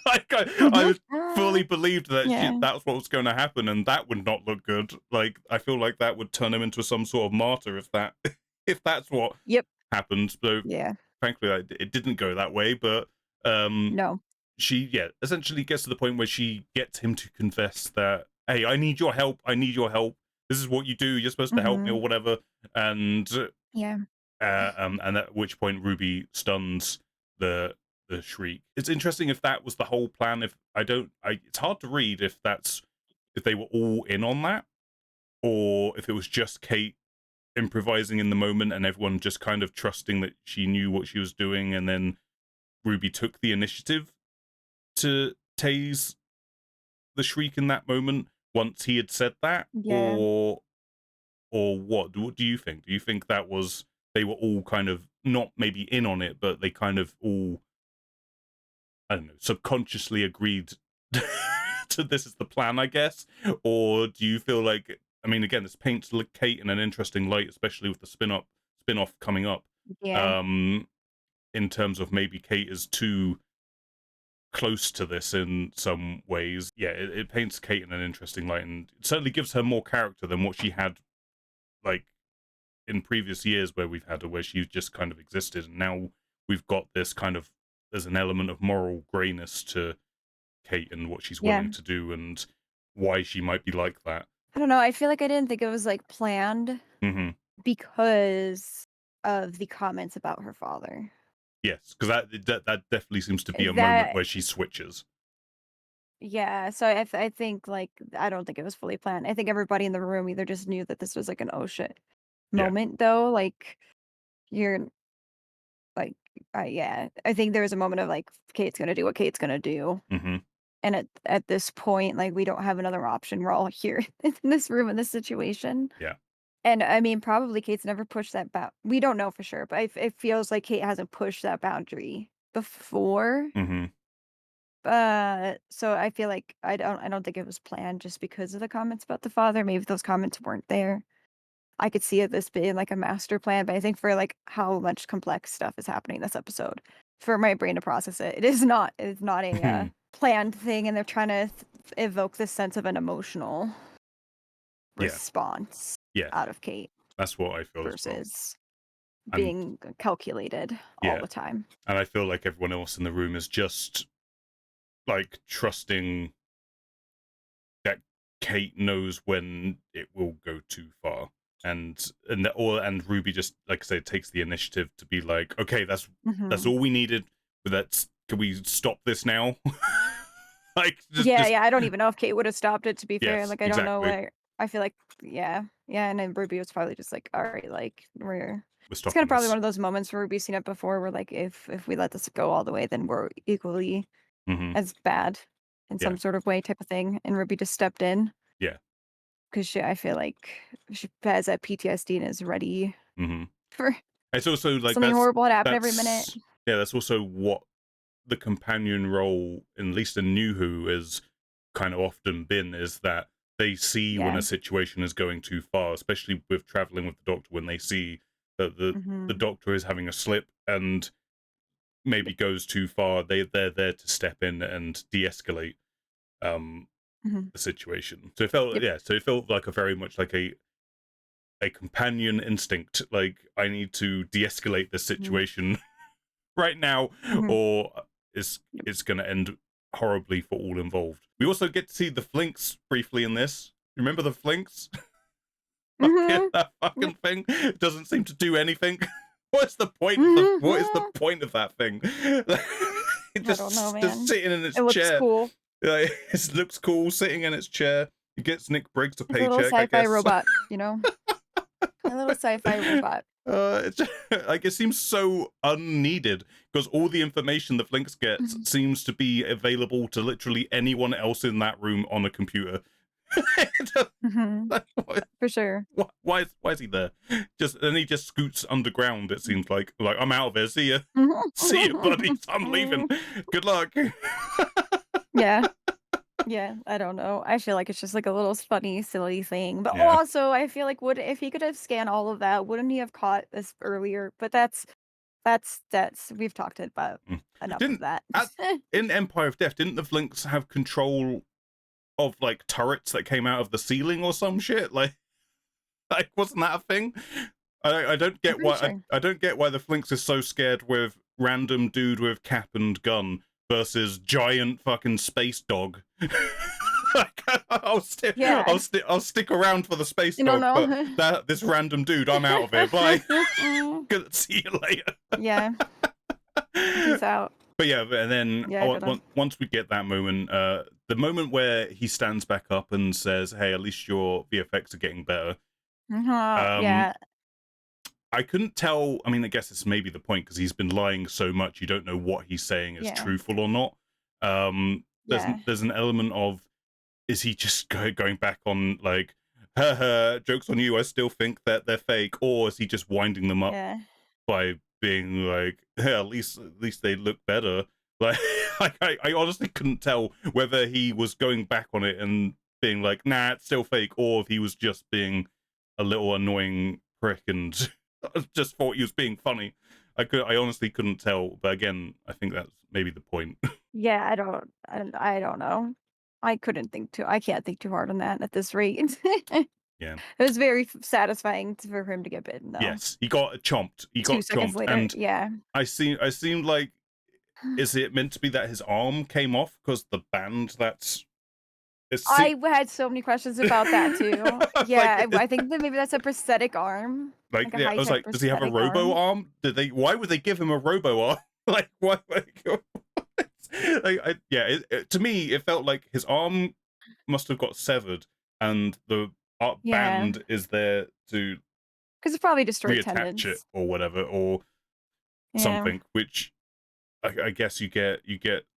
Like I Mhm. was fully believed that Yeah. that's what was going to happen, and that would not look good. Like I feel like that would turn him into some sort of martyr if that if that's what Yep. happened. So Yeah. frankly, it didn't go that way, but No. she essentially gets to the point where she gets him to confess that, hey, I need your help, this is what you do, you're supposed to help me Mhm. or whatever. And Yeah. and at which point Ruby stuns the Shriek. It's interesting if that was the whole plan. If it's hard to read if they were all in on that, or if it was just Kate improvising in the moment and everyone just kind of trusting that she knew what she was doing, and then Ruby took the initiative to tase the Shriek in that moment once he had said that, Yeah. or what do you think? Do you think that was they were all kind of not maybe in on it, but they kind of all, I don't know, subconsciously agreed to this is the plan, I guess? Or do you feel like, I mean, again, this paints Kate in an interesting light, especially with the spin-off coming up, Yeah. um, in terms of maybe Kate is too close to this in some ways. Yeah, it paints Kate in an interesting light, and it certainly gives her more character than what she had, like, in previous years where we've had her, where she just kind of existed, and now we've got this kind of, there's an element of moral grayness to Kate and what she's Yeah. willing to do and why she might be like that. I don't know, I feel like I didn't think it was, like, planned Hmm. because of the comments about her father. Yes, because that definitely seems to be a moment That where she switches. Yeah, so I think, like, I don't think it was fully planned. I think everybody in the room either just knew that this was, like, an "Oh, shit" Yeah. moment, though, like, you're like, yeah, I think there was a moment of, like, Kate's gonna do what Kate's gonna do, Hmm. and at this point, like, we don't have another option, we're all here in this room, in this situation, Yeah. and, I mean, probably Kate's never pushed that we don't know for sure, but it feels like Kate hasn't pushed that boundary before. Hmm. So I feel like I don't think it was planned just because of the comments about the father. Maybe if those comments weren't there, I could see it this being like a master plan. But I think for like how much complex stuff is happening this episode, for my brain to process it, it's not a planned thing, and they're trying to evoke this sense of an emotional Yeah. response Yeah. out of Kate That's what I feel as well. versus And being calculated all yeah, the time. and I feel like everyone else in the room is just like trusting that Kate knows when it will go too far, and Ruby just, like I said, takes the initiative to be like, okay, that's Hmm. all we needed, but can we stop this now? Like Yeah, just yeah, I don't even know if Kate would have stopped it, to be fair, yes, like, I don't know exactly. where I feel like yeah, yeah, and then Ruby was probably just like, "Alright, like, we're" We're it's kinda stopping probably this. one of those moments where Ruby's seen it before where, like, if we let this go all the way, then we're equally Hmm. as bad in Yeah, some sort of way type of thing, and Ruby just stepped in yeah. 'cause I feel like she has that PTSD and is ready Hmm. for It's also like something horrible to happen every minute. that's yeah, that's also what the companion role, at least in New Who, has kind of often been, is that they see when Yeah. a situation is going too far, especially with traveling with the Doctor, when they see that the Mhm. Doctor is having a slip and maybe Yep. goes too far, they're there to step in and de-escalate um Mhm. the situation. So it felt, Yep. yeah, so it felt like a very much like a companion instinct, like I need to de-escalate this Mhm. situation right now, Mhm. or Yep. it's going to end horribly for all involved. We also get to see the Flinks briefly in this. Remember the Flinks? Fucking Mhm. that Yep. fucking thing. It doesn't seem to do anything. What's the point of the what is the Mhm. point of that thing? It I don't know, just man. sitting in its It looks chair. cool. Like, it looks cool sitting in its chair. It gets Nick Briggs a It's a little paycheck, I sci-fi guess. robot, you know? A little sci-fi robot. It's like it seems so unneeded because all the information that Flinks gets Mhm. seems to be available to literally anyone else in that room on a computer. Mhm. Like, For sure. why is he there? He just scoots underground. It seems like I'm out of here. See ya, buddies. I'm leaving. Good luck. Yeah. Yeah, I don't know. I feel like it's just like a little funny, silly thing. But Yeah. also, I feel like would if he could have scanned all of that, wouldn't he have caught this earlier? But that's we've talked about Mm. enough of Didn't that. at, in Empire of Death, didn't the Flinks have control of like turrets that came out of the ceiling or some shit? Like wasn't that a thing? I don't I'm get pretty why sure. I don't get why the Flinks is so scared with random dude with cap and gun versus giant fucking space dog. Like, Yeah. I'll stick around for the space You don't dog, but know. this random dude, I'm out of here. Bye. Good. See you later. Yeah. Peace out. But yeah, and then Yeah, good one. once we get that moment, the moment where he stands back up and says, "Hey, at least your VFX are getting better." Um, Yeah. I couldn't tell. I mean, I guess it's maybe the point because he's been lying so much, you don't know what he's saying is Yeah. truthful or not. Yeah. There's an element of, is he just going back on like, haha, jokes on you, I still think that they're fake, or is he just winding them up Yeah. by being like, hey, at least they look better. Like, I honestly couldn't tell whether he was going back on it and being like, nah, it's still fake, or if he was just being a little annoying prick and just thought he was being funny. I honestly couldn't tell, but again, I think that's maybe the point. Yeah, I don't know. I can't think too hard on that at this rate. Yeah. It was very satisfying for him to get bitten, though. Yes, he got chomped. He 2 got seconds chomped, later, and yeah. I seemed like, is it meant to be that his arm came off because the band that's I had so many questions about that too. like Yeah, I think that maybe that's a prosthetic arm, like a yeah, I was high-tech like, does he have a prosthetic robo arm. arm? Why would they give him a robo arm? Like why? Like, yeah. To me, it felt like his arm must have got severed, and the Yeah, band is there to because it probably destroyed reattach it tendons. or whatever or Yeah. something. Which I guess you get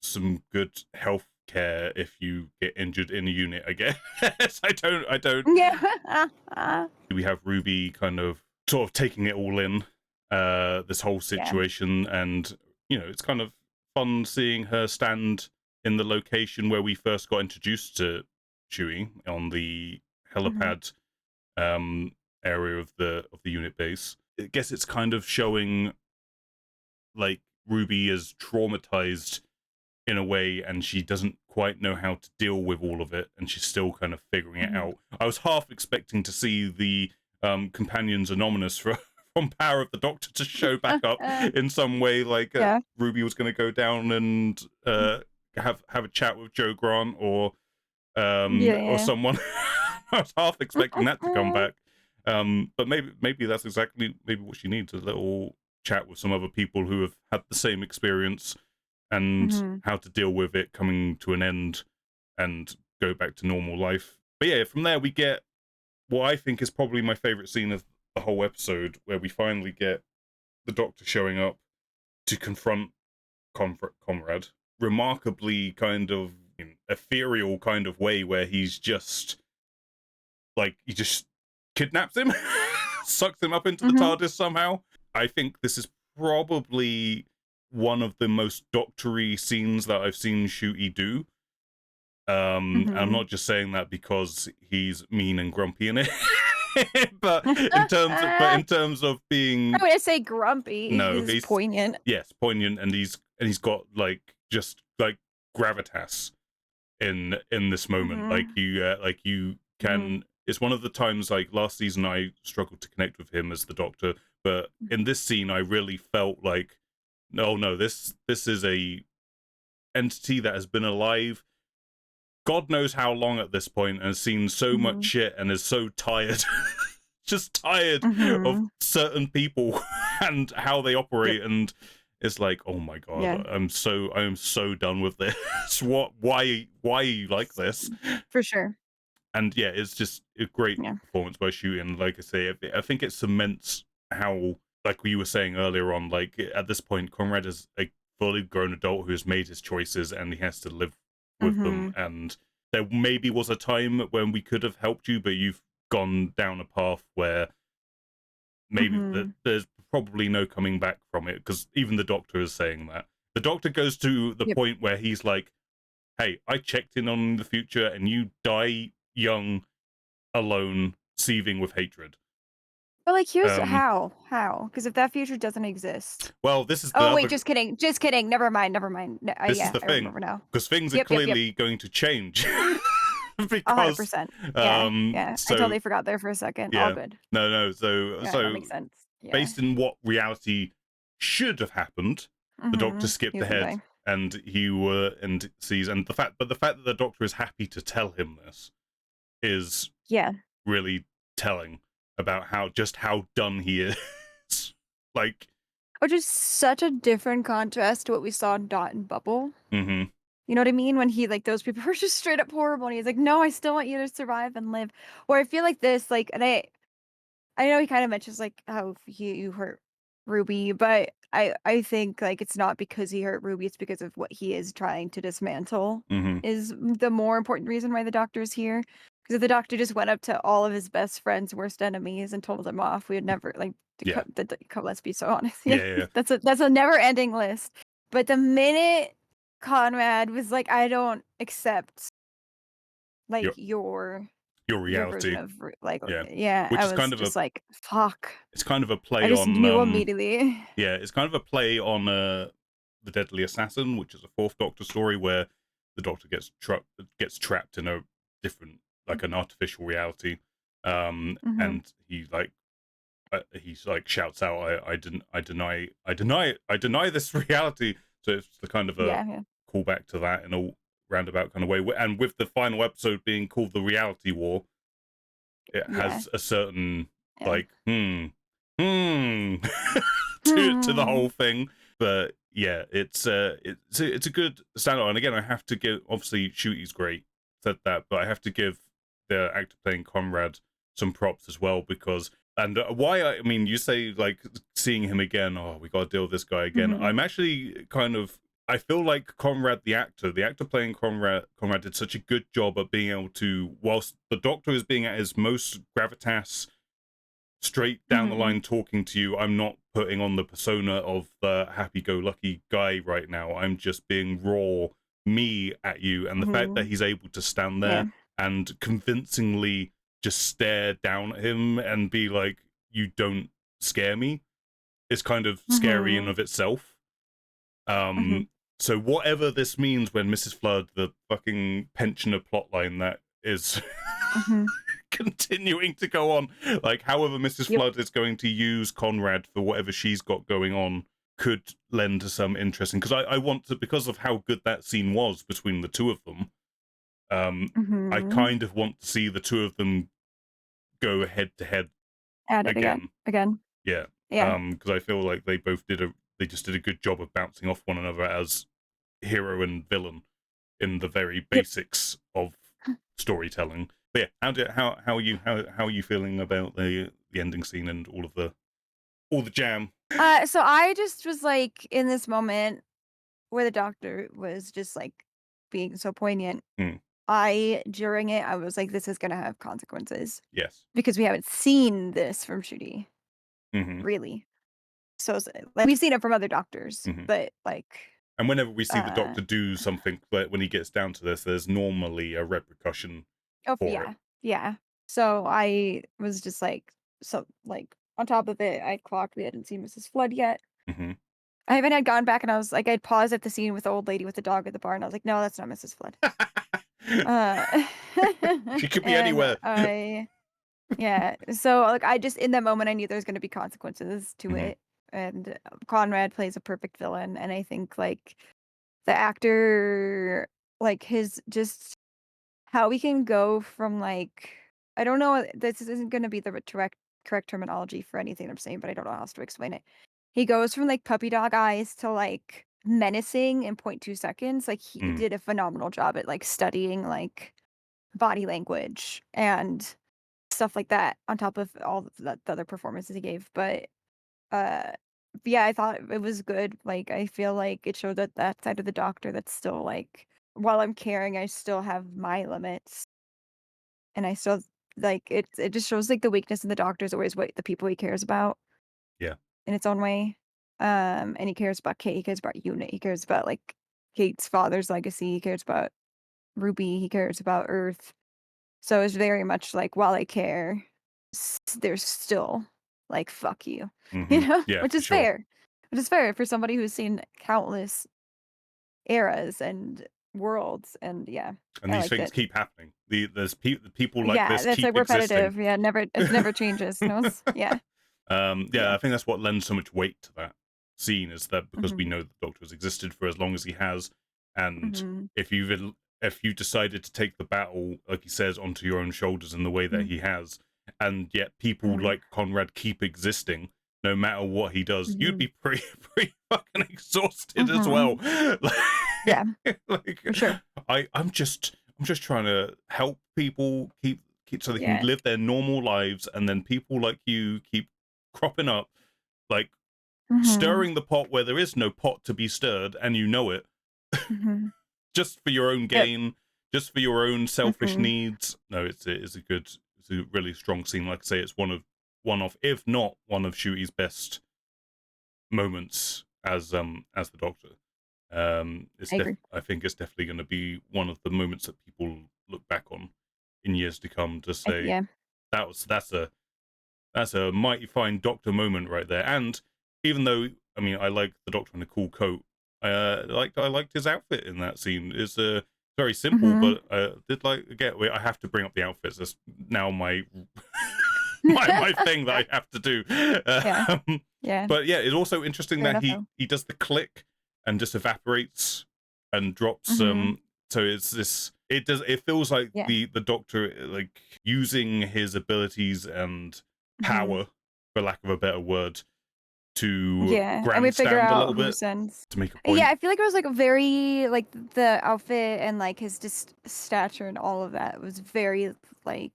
some good health care if you get injured in a unit. I guess I don't. Yeah. We have Ruby kind of sort of taking it all in, this whole Yeah. situation, and it's kind of fun seeing her stand in the location where we first got introduced to Chewie on the Mhm. helipad area of the unit base. I guess it's kind of showing like Ruby is traumatized in a way, and she doesn't quite know how to deal with all of it, and she's still kind of figuring it Mhm. out. I was half expecting to see the companions anonymous from Power of the Doctor to show back up in some way, like Yeah. Ruby was going to go down and have a chat with Joe Grant Yeah, or yeah. someone. I was half expecting that to come back, but maybe that's exactly maybe what she needs, a little chat with some other people who have had the same experience and Mhm. how to deal with it coming to an end and go back to normal life. But yeah, from there we get what I think is probably my favorite scene of the whole episode, where we finally get the Doctor showing up to confront Conrad, remarkably kind of ethereal kind of way, where he's just like he just kidnaps him, sucks him up into the Mhm. TARDIS somehow. I think this is probably one of the most doctory scenes that I've seen Shooty do. I'm Mhm. not just saying that because he's mean and grumpy in it, but in terms of I being, wouldn't say grumpy, no, he's he's, poignant. yes, poignant, and he's got like just like gravitas in this moment. Mhm. Like you Mhm. can. It's one of the times like last season I struggled to connect with him as the Doctor, but in this scene I really felt like, no, this is a entity that has been alive God knows how long at this point and has seen so much Mhm. shit and is so tired, just tired of Mhm. certain people and how they Yep. operate. And it's like, oh my god, Yeah. I am so done with this. Why are you like this? For sure. And yeah, it's just a great Yeah. performance by Shooting. Like I say, I think it cements how, like we were saying earlier on, like at this point, Conrad is a fully grown adult who has made his choices and he has to live with them. Mhm. And there maybe was a time when we could have helped you, but you've gone down a path where maybe Mhm. there's probably no coming back from it, because even the doctor is saying that. The doctor goes to the Yep. point where he's like, hey, I checked in on the future and you die young, alone, seething with hatred. But, like, here's Um, how. How? Because if that future doesn't exist. well, this is the Oh, wait, other, just kidding, just kidding, never mind, never mind. N this is yeah, the I thing, remember now. because things are Yep, yep, yep. clearly going to change. Because, 100%. Yeah, yeah. I so totally forgot there for a second. All yeah, good. no, so Yeah, that makes sense. Yeah. based in what reality should have happened, the doctor Mhm. He skipped was gonna ahead die. and and sees, and the fact that the doctor is happy to tell him this is Yeah. really telling about how done he is. Like, Which is such a different contrast to what we saw in Dot and Bubble. mm-hmm, You know what I mean? When he like, those people were just straight up horrible, and he's like, "No, I still want you to survive and live." Or I feel like this, like, and I know he kinda mentions, like, how he you hurt Ruby, but I think, like, it's not because he hurt Ruby, it's because of what he is trying to dismantle mm-hmm, is the more important reason why the doctor is here. Because if the doctor just went up to all of his best friends' worst enemies and told them off, we would never, like, yeah, let's be so honest, yeah, yeah. that's a never-ending list. But the minute Conrad was like, "I don't accept, like, Your your version reality, of like, yeah, yeah, which I is was kind of a just like, "Fuck." it's kind of a I play just on knew immediately. yeah, it's kind of a play on the Deadly Assassin, which is a fourth Doctor story where the Doctor gets trapped in a different, like an artificial reality, Mhm. and he's like shouts out, I deny this reality." So it's the kind of a Yeah, yeah. callback to that in a roundabout kind of way, and with the final episode being called the Reality War, it Yeah, has a certain, yeah. like, hmm to the Hmm. whole thing. But yeah, it's a good standout. And again, I have to give, obviously Shooty's great, said that, but I have to give the actor playing Conrad some props as well, because and why I mean, you say like seeing him again, oh, we got to deal with this guy again. Mhm. I'm actually kind of, I feel like Conrad, the actor playing Conrad did such a good job at being able to, whilst the Doctor is being at his most gravitas, straight down the Mhm. line talking to you, I'm not putting on the persona of the happy-go-lucky guy right now. I'm just being raw me at you, and the fact that Mhm. he's able to stand there Yeah. and convincingly just stare down at him and be like, "You don't scare me," is kind of scary in Mhm. of itself. Mhm. Um, so whatever this means when Mrs. Flood, the fucking pensioner plotline that is Mhm. continuing to go on, like however Mrs. Yep. Flood is going to use Conrad for whatever she's got going on, could lend to some interesting, because I want to, because of how good that scene was between the two of them. I Mhm. kind of want to see the two of them go head to head Add it again. again. Again. Yeah. Yeah. Because I feel like they just did a good job of bouncing off one another as hero and villain in the very Yep. basics of storytelling. But yeah, how are you feeling about the ending scene and all the jam? So I just was like in this moment where the doctor was just like being so poignant. Mm, During it, I was like, this is gonna have consequences yes. because we haven't seen this from Shruti, Hmm. really. So like we've seen it from other doctors, Hmm. but like, And whenever we see the uh, Doctor do something, but when he gets down to this, there's normally a repercussion oh for it. yeah, yeah. So I was just like, so like on top of it, I clocked we hadn't seen Mrs. Flood yet. Hmm. I even had gone back and I was like, I'd paused at the scene with the old lady with the dog at the bar, and I was like, no, that's not Mrs. Flood. Uh, She could be and anywhere. yeah, so, like, I just in that moment, I knew there was gonna be consequences to Hmm. it, and, Conrad plays a perfect villain, and I think, like, the actor, like, his just how we can go from, like I don't know, this isn't gonna be the correct terminology for anything I'm saying, but I don't know how else to explain it. He goes from, like, puppy dog eyes to, like, menacing in point 0.2 seconds, like, he Mm. did a phenomenal job at, like, studying, like, body language and stuff like that on top of all of the other performances he gave, uh, yeah, I thought it was good, like, I feel like it showed that side of the doctor that's still, like, while I'm caring, I still have my limits, and I still like, it just shows, like, the weakness in the doctor is always what the people he cares about Yeah. in its own way. And he cares about Kate, he cares about Unit, he cares about, like, Kate's father's legacy, he cares about Ruby, he cares about Earth. So it's very much like, while I care, there's still like, fuck you, you Hmm. know, Yeah, for sure. which is fair for somebody who's seen countless eras and worlds. And yeah, And I these liked things it. keep happening. The people like Yeah, this that's like keep existing. repetitive. Yeah, it never changes. No, yeah, Yeah, yeah. I think that's what lends so much weight to that scene, is that because we Hmm. know the Doctor has existed for as long as he has, and Hmm. if if you decided to take the battle, like he says, onto your own shoulders in the way that he has, and yet people Hmm. like Conrad keep existing, no matter what he does, you'd Hmm. be pretty pretty fucking exhausted as well. Hmm. Yeah, Like, for sure. I'm just trying to help people keep so they can Yeah. live their normal lives, and then people like you keep cropping up, like Hmm. stirring the pot where there is no pot to be stirred, and you know it, Hmm. just for your own Yep. gain, just for your own selfish Hmm. needs. No, it's a really strong scene. Like I say, it's one of, if not one of Shooty's best moments as the Doctor. I agree. I think it's definitely going to be one of the moments that people look back on in years to come to say Yeah. that's a mighty fine Doctor moment right there. And even though, I mean, I like the Doctor in a cool coat, I liked his outfit in that scene. It's very simple, Hmm. but did like again. Wait, I have to bring up the outfits. That's now my my thing that I have to do. Yeah. Um, Yeah. but yeah, it's also interesting Fair that enough, he though. he does the click and just evaporates and drops. Hmm. So it's this. It feels like Yeah. the Doctor, like using his abilities and Hmm. power, for lack of a better word, to Yeah, and we figure grandstand a out little who bit sends. to make a Yeah, point. I feel like it was, like, a very like, the outfit and, like, his just stature and all of that was very, like,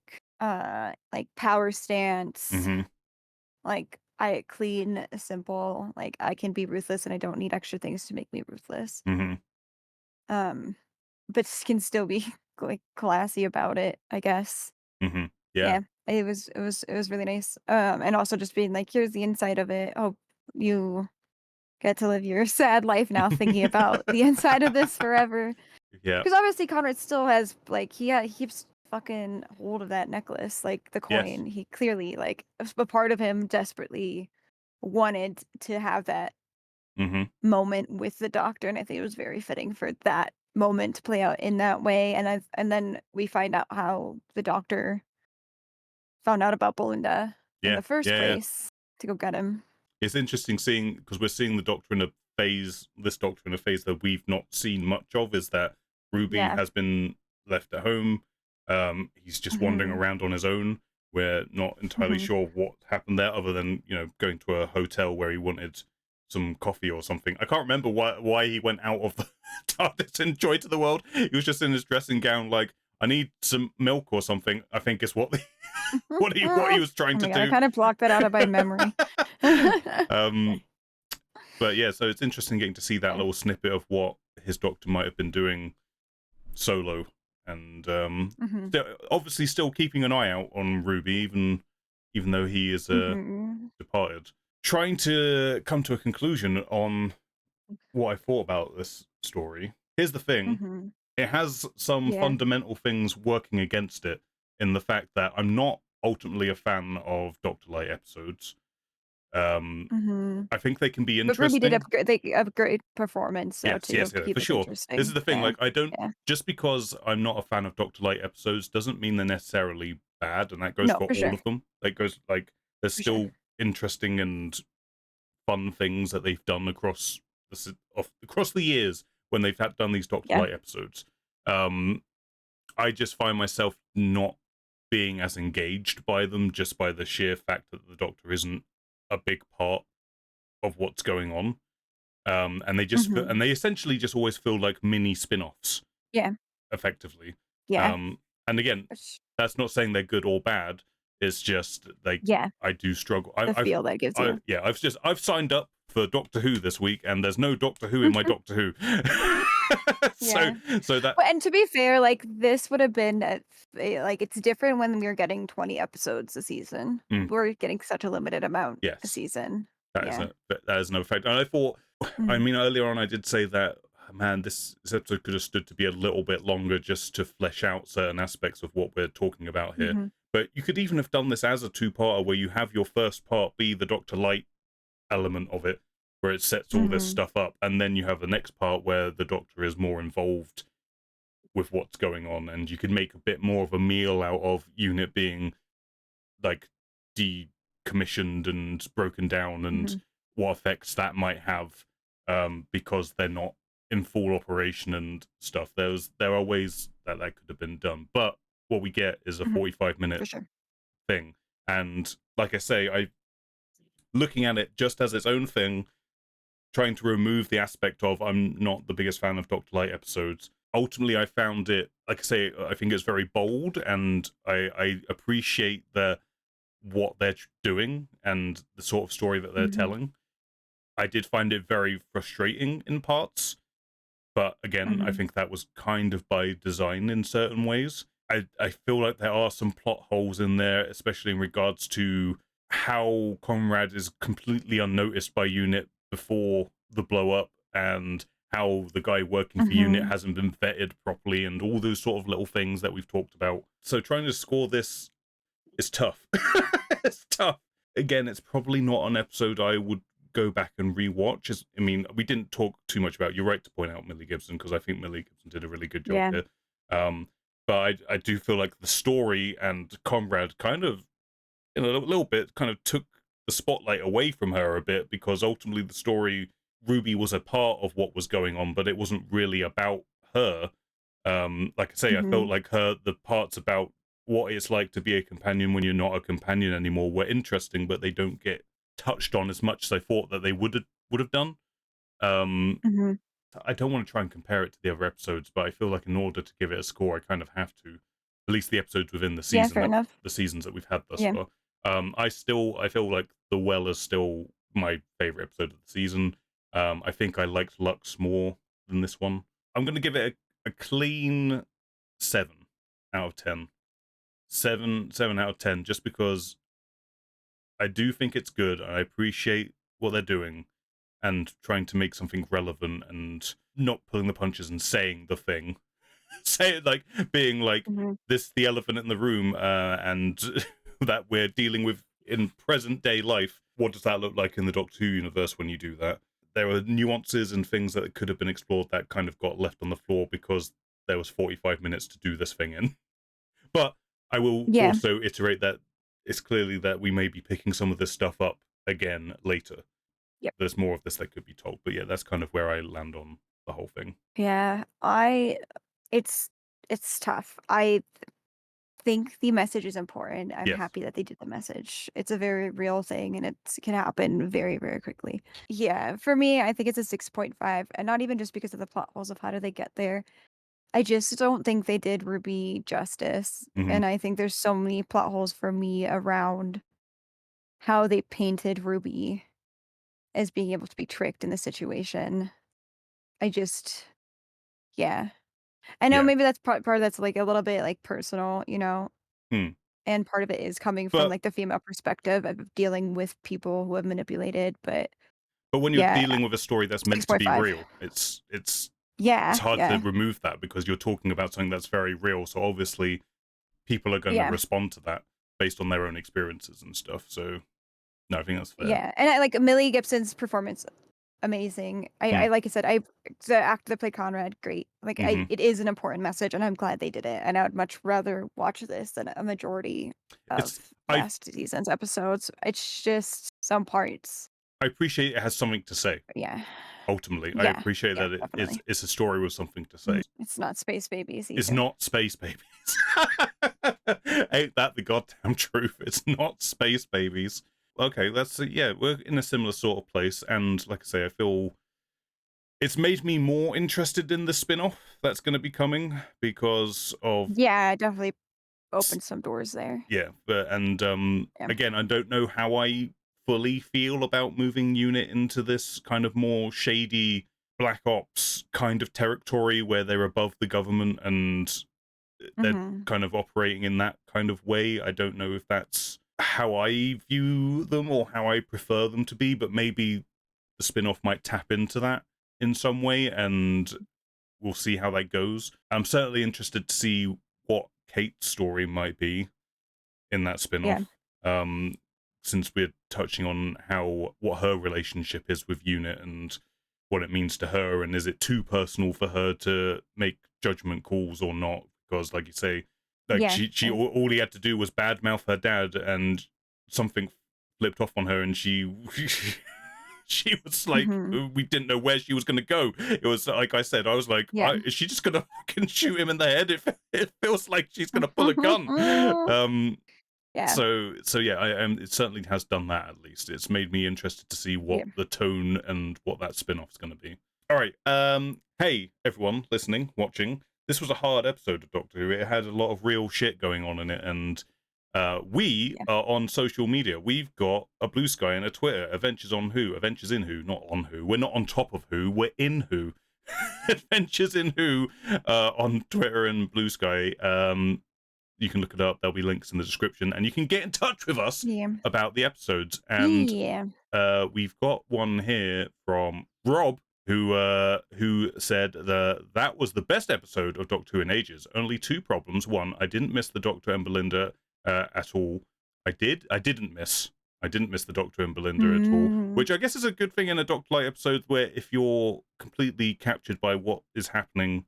power stance, Hmm. clean, simple, like, I can be ruthless and I don't need extra things to make me ruthless. Hmm. Um, but can still be, like, classy about it, I guess. Hmm. Yeah. Yeah, it was really nice. And also just being like, "Here's the inside of it. Oh, you get to live your sad life now thinking about the inside of this forever." Yeah. Because obviously Conrad still has, like, he keeps fucking hold of that necklace, like, the Yes. coin. He clearly, like, a part of him desperately wanted to have that Hmm. moment with the Doctor, and I think it was very fitting for that moment to play out in that way. And then we find out how the Doctor found out about Belinda in Yeah. the first Yeah. Yeah. place to go get him. It's interesting seeing, because we're seeing the Doctor in a phase, this Doctor in a phase that we've not seen much of, is that Ruby Yeah. has been left at home. He's just wandering Mhm. around on his own. We're not entirely Mhm. sure what happened there, other than going to a hotel where he wanted some coffee or something. I can't remember why he went out of the TARDIS and joy to the world. He was just in his dressing gown, like, I need some milk or something. I think is what what he was trying Oh to my god, I do. kinda blocked that out of my memory. um, but yeah, so it's interesting getting to see that Yeah. little snippet of what his Doctor might have been doing solo, and Mhm. obviously still keeping an eye out on Ruby, even though he is Mhm. departed. Trying to come to a conclusion on what I thought about this story. Here's the thing: Mhm. it has some Yeah. fundamental things working against it, in the fact that I'm not ultimately a fan of Doctor Light episodes. Um, Mhm. I think they can be But Ruby did interesting. have great performance though Yes, too, yes, to yeah, keep for it sure. This is interesting. the thing. Yeah. Like, I don't, Yeah. just because I'm not a fan of Doctor Light episodes doesn't mean they're necessarily bad, and that goes No, for for all sure. of them. That goes, like, there's For sure. still interesting and fun things that they've done across the years when they've had done these Doctor Yeah. Light episodes. Um, I just find myself not being as engaged by them, just by the sheer fact that the Doctor isn't a big part of what's going on. And Mhm. they essentially just always feel like mini spin-offs, Yeah. effectively. Yeah. And again, Which that's not saying they're good or bad. It's just, like, yeah, I do struggle. the feel that gives you. I've signed up for Doctor Who this week, and there's no Doctor Who in my Doctor Who. so Yeah. so that Well, and to be fair, like, this would have been like, it's different when we're getting 20 episodes a season. mm, We're getting such a limited amount a yes, season. that is Yeah. no effect. And I thought, I Mhm. mean, earlier on I did say that, man, this episode could have stood to be a little bit longer just to flesh out certain aspects of what we're talking about here. Mhm. But you could even have done this as a two-parter where you have your first part be the Doctor Light element of it, where it sets all this Mhm. stuff up, and then you have the next part where the Doctor is more involved with what's going on, and you could make a bit more of a meal out of Unit being like decommissioned and broken down, and Mhm. what effects that might have, because they're not in full operation and stuff. There are ways that could have been done, but what we get is a Mhm. 45-minute For sure. thing. And like I say, I looking at it just as its own thing, trying to remove the aspect of I'm not the biggest fan of Doctor Light episodes. Ultimately, I found it, like I say, I think it's very bold, and I appreciate what they're doing and the sort of story that they're Mhm. telling. I did find it very frustrating in parts, but again, I Mhm. think that was kind of by design in certain ways. I feel like there are some plot holes in there, especially in regards to how Conrad is completely unnoticed by Unit before the blow up, and how the guy working for Unit Mhm. hasn't been vetted properly, and all those sort of little things that we've talked about. So trying to score this is tough. It's tough. Again, it's probably not an episode I would go back and rewatch. I mean, we didn't talk too much about. You're right to point out Millie Gibson, because I think Millie Gibson did a really good job Yeah. here. But I do feel like the story and Conrad kind of, in a little bit, kind of took the spotlight away from her a bit, because ultimately the story, Ruby was a part of what was going on, but it wasn't really about her. Like I say, I felt Mhm. like the parts about what it's like to be a companion when you're not a companion anymore were interesting, but they don't get touched on as much as I thought that they would have done. Um, Mhm. I don't want to try and compare it to the other episodes, but I feel like in order to give it a score, I kind of have to. At least the episodes within Yeah, fair enough. the seasons that we've had thus Yeah. far. I feel like The Well is still my favorite episode of the season. I think I liked Lux more than this one. I'm gonna give it a clean 7 out of 10. 7 out of 10, just because I do think it's good. And I appreciate what they're doing and trying to make something relevant and not pulling the punches and saying the thing. Say it like being like Mhm. this the elephant in the room, and that we're dealing with in present day life. What does that look like in the Doctor Who universe when you do that? There were nuances and things that could have been explored that kind of got left on the floor because there was 45 minutes to do this thing in. But I will Yeah. also iterate that it's clearly that we may be picking some of this stuff up again later. Yep. There's more of this that could be told. But yeah, that's kind of where I land on the whole thing. Yeah. It's it's tough. I think the message is important. I'm Yes. happy that they did the message. It's a very real thing and it can happen very, very quickly. Yeah, for me, I think it's a 6.5, and not even just because of the plot holes of how do they get there. I just don't think they did Ruby justice. Hmm. And I think there's so many plot holes for me around how they painted Ruby as being able to be tricked in the situation. I just, yeah. I know Yeah. maybe that's part of that's like a little bit like personal, Hmm. and part of it is coming from, But like, the female perspective of dealing with people who have manipulated, but when you're yeah, dealing with a story that's meant to be 6.5. real, it's Yeah, hard to yeah, remove that because you're talking about something that's very real. So obviously people are going to yeah, respond to that based on their own experiences and stuff. So no, I think that's fair. yeah, and I like Millie Gibson's performance, amazing. Hmm. I like I said, the actor that played Conrad, great. Like, Hmm. it is an important message, and I'm glad they did it, and I would much rather watch this than a majority It's of I last season's episodes. It's just some parts. I appreciate it has something to say. Yeah, Ultimately, I yeah, appreciate yeah, that definitely. it's a story with something to say. Mhm. It's not Space Babies It's either. not Space Babies. Ain't that the goddamn truth? It's not Space Babies. Okay, that's yeah, we're in a similar sort of place, and like I say, I feel it's made me more interested in the spin-off that's going to be coming because of Yeah, definitely opened some doors there. yeah, but and Yeah. again, I don't know how I fully feel about moving Unit into this kind of more shady Black Ops kind of territory where they're above the government and they're Mhm. kind of operating in that kind of way. I don't know if that's how I view them or how I prefer them to be, but maybe the spin-off might tap into that in some way, and we'll see how that goes. I'm certainly interested to see what Kate's story might be in that Yeah. spin-off. Um, since we're touching on what her relationship is with Unit and what it means to her, and is it too personal for her to make judgment calls or not? Because, like you say, like Yeah. she Yeah. all he had to do was badmouth her dad, and something flipped off on her, and she she was like, Mhm. we didn't know where she was going to go. It was like I said, I was like, Yeah. is she just going to fucking shoot him in the head? It feels like she's going to pull a gun. Um, Yeah. so yeah, it certainly has done that. At least it's made me interested to see what Yeah. the tone and what that spin-off is going to be. All right. Hey everyone listening, watching. This was a hard episode of Doctor Who. It had a lot of real shit going on in it, and we Yeah. are on social media. We've got a Blue Sky and a Twitter. Adventures on Who. Adventures in Who, not on Who. We're not on top of Who. We're in Who. Adventures in Who on Twitter and Blue Sky. You can look it up. There'll be links in the description, and you can get in touch with us Yeah. about the episodes. And Yeah. we've got one here from Rob, who said that was the best episode of Doctor Who in ages. Only two problems. One, I didn't miss the Doctor and Belinda at all. I did. I didn't miss. I didn't miss the Doctor and Belinda at all, Mm. which I guess is a good thing in a Doctor Light episode, where if you're completely captured by what is happening,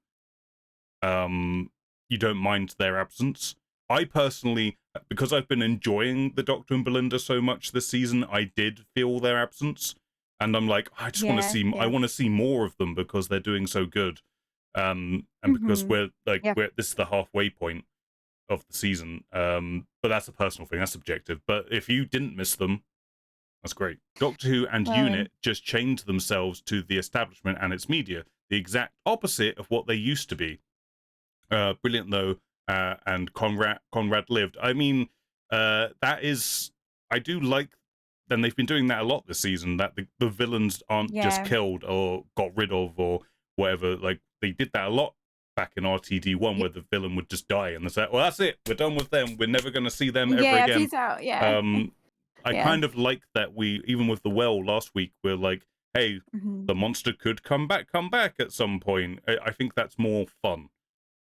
you don't mind their absence. I personally, because I've been enjoying the Doctor and Belinda so much this season, I did feel their absence, and I'm like, I just want to Yeah. see, I Yeah. want to see more of them because they're doing so good, and because Mhm. we're like, Yeah. this is the halfway point of the season. But that's a personal thing, that's subjective. But if you didn't miss them, that's great. Doctor Who and Well, Unit just chained themselves to the establishment and its media, the exact opposite of what they used to be. Brilliant though, and Conrad lived. I mean, that is, I do like. Then they've been doing that a lot this season. That the villains aren't just yeah. killed or got rid of or whatever. Like they did that a lot back in RTD1, Yeah. where the villain would just die and they say, "Well, that's it. We're done with them. We're never going to see them ever Yeah. again." Peace out. Yeah. Um, I Yeah. kind of like that we, even with the well last week, we're like, "Hey, Mhm. the monster could come back at some point." I think that's more fun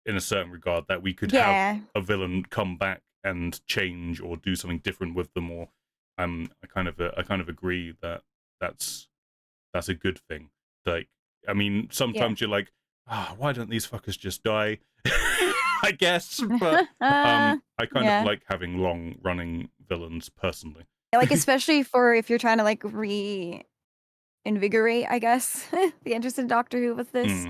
in a certain regard, that we could have Yeah. a villain come back and change or do something different with them. Or I kind of agree that that's that's a good thing. Like, I mean, Yeah. sometimes you're like, why don't these fuckers just die? I guess, but I kind of Yeah. like having long running villains personally. Like, especially for if you're trying to, like, reinvigorate, I guess, the interest in Doctor Who with this.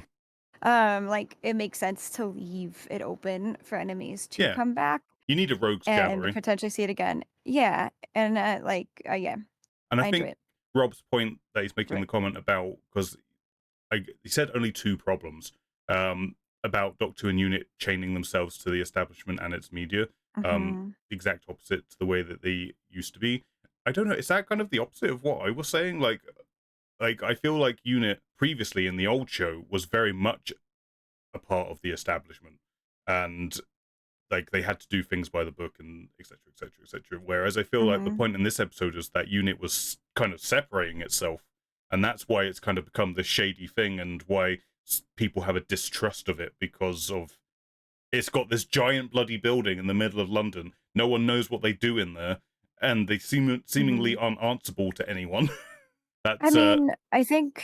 Mm, Like, it makes sense to leave it open for enemies to yeah, come back you need a rogues and gallery. potentially see it again. Yeah, and, yeah, And I I enjoy think it. Rob's point that he's making Enjoy in the it. comment about, because he said only two problems, about Doctor and Unit chaining themselves to the establishment and its media. Mhm. Exact opposite to the way that they used to be. I don't know. Is that kind of the opposite of what I was saying? Like I feel like Unit previously in the old show was very much a part of the establishment, and like they had to do things by the book and etc etc etc, whereas I feel like the Mhm. point in this episode is that Unit was kind of separating itself, and that's why it's kind of become this shady thing, and why people have a distrust of it, because of it's got this giant bloody building in the middle of London. No one knows what they do in there, and they seemingly Mhm. aren't answerable to anyone. I That's mean, I think,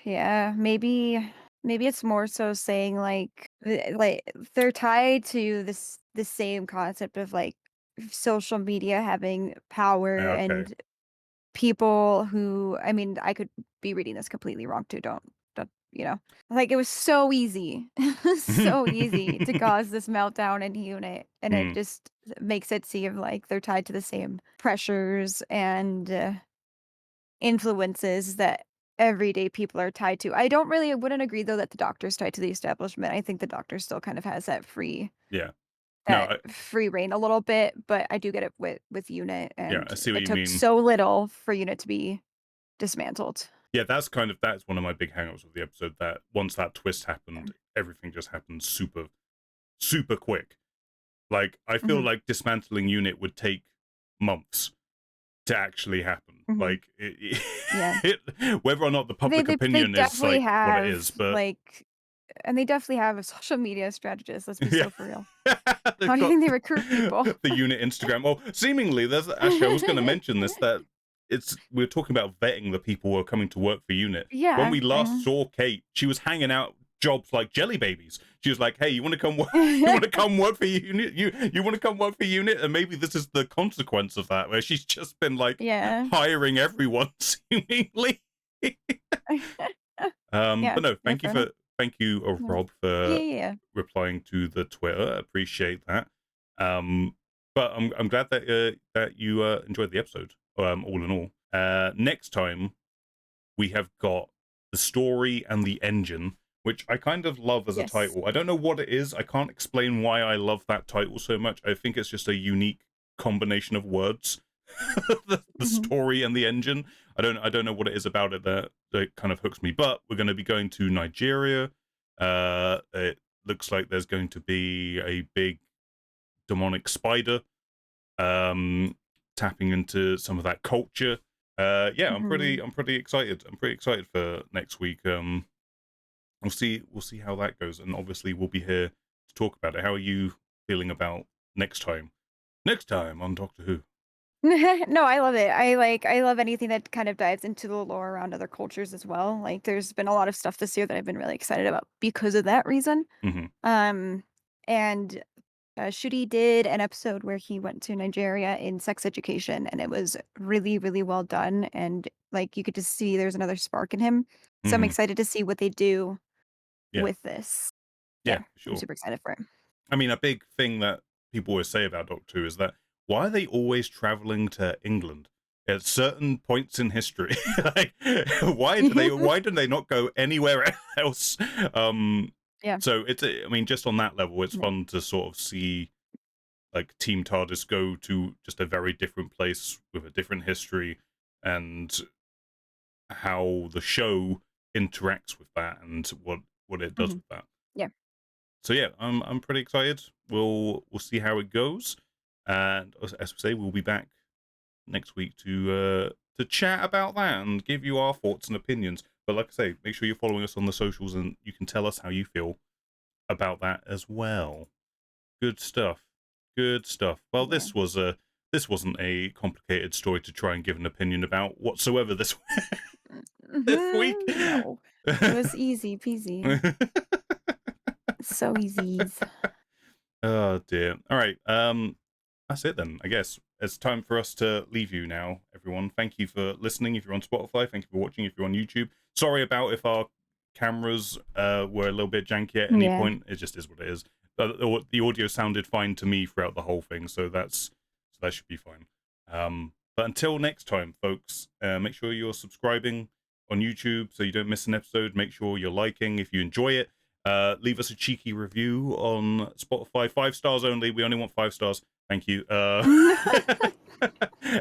yeah, maybe it's more so saying, like, they're tied to this the same concept of, like, social media having power okay. and people who, I mean, I could be reading this completely wrong too, don't like, it was so easy, so easy to cause this meltdown in Unit, and it Hmm. just makes it seem like they're tied to the same pressures and, influences that everyday people are tied to. I wouldn't agree, though, that the Doctor's tied to the establishment. I think the Doctor still kind of has Yeah. No. that free reign a little bit, but I do get it with Unit, Yeah. and I see what it you took mean. so little for Unit to be dismantled. Yeah, that's one of my big hang-ups with the episode, that once that twist happened, everything just happened super, super quick. Like, I feel Mhm, like dismantling unit would take months to actually happen. mhm, Like, yeah. whether or not the They public they they opinion is definitely like what it is, have, but like and they definitely have a social media strategist, let's be yeah, so for real. they've How do you got think they recruit people? the unit Instagram. Well, seemingly, there's actually I was going to mention this, that we're talking about vetting the people who are coming to work for unit. When Yeah, we last saw Kate, she was hanging out jobs like jelly babies. She was like, "Hey, you want to come work? You want to come work for unit? You want to come work for unit?" And maybe this is the consequence of that, where she's just been like Yeah. hiring everyone seemingly. Yeah, But no, yeah, fair enough. thank you, Yeah. Rob, Yeah, for yeah, yeah. replying to the Twitter. I appreciate that. But I'm glad that that you enjoyed the episode. All in all, next time we have got the story and the engine, which I kind of love as a Yes. title. I don't know what it is. I can't explain why I love that title so much. I think it's just a unique combination of words. The Mhm, story and the engine. I don't know what it is about it that kind of hooks me. But we're going to be going to Nigeria. It looks like there's going to be a big demonic spider um tapping into some of that culture. Yeah, mhm. I'm pretty excited. I'm pretty excited for next week. We'll see how that goes, and obviously we'll be here to talk about it. How are you feeling about next time? Next time on Doctor Who. No, I love it. I love anything that kind of dives into the lore around other cultures as well. Like, there's been a lot of stuff this year that I've been really excited about because of that reason. Hmm. Um, and Shudi did an episode where he went to Nigeria in sex education, and it was really, really well done. And like, you could just see there's another spark in him. So I'm Hmm. excited to see what they do Yeah, with this. yeah, Yeah, for I'm sure. super excited for it. I mean, a big thing that people always say about Doctor Who is that why are they always traveling to England at certain points in history? Like, why do they not go anywhere else? Um, Yeah. so I mean, just on that level, it's Yeah. fun to sort of see like Team TARDIS go to just a very different place with a different history, and how the show interacts with that and what it does Mhm. with that. Yeah. So yeah, I'm pretty excited. We'll see how it goes, and as we say, we'll be back next week to chat about that and give you our thoughts and opinions. But like I say, make sure you're following us on the socials, and you can tell us how you feel about that as well. Good stuff. Good stuff. Well, Yeah. this wasn't a complicated story to try and give an opinion about whatsoever this this week. No. It was easy peasy. So easy. Oh dear. All right. That's it then. I guess it's time for us to leave you now, everyone. Thank you for listening. If you're on Spotify, thank you for watching. If you're on YouTube, sorry about if our cameras were a little bit janky at any Yeah. point. It just is what it is. But the audio sounded fine to me throughout the whole thing, so that should be fine. But until next time, folks, make sure you're subscribing on YouTube so you don't miss an episode. Make sure you're liking if you enjoy it. Leave us a cheeky review on Spotify. 5 stars only. We only want 5 stars. Thank you.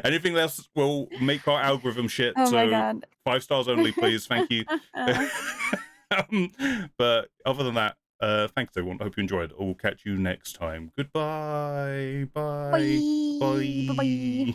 Anything else will make our algorithm shit. Oh my So god. 5 stars only, please. Thank you. But other than that, thanks everyone. I hope you enjoyed. I'll catch you next time. Goodbye. Bye. Bye. Bye-bye. Bye.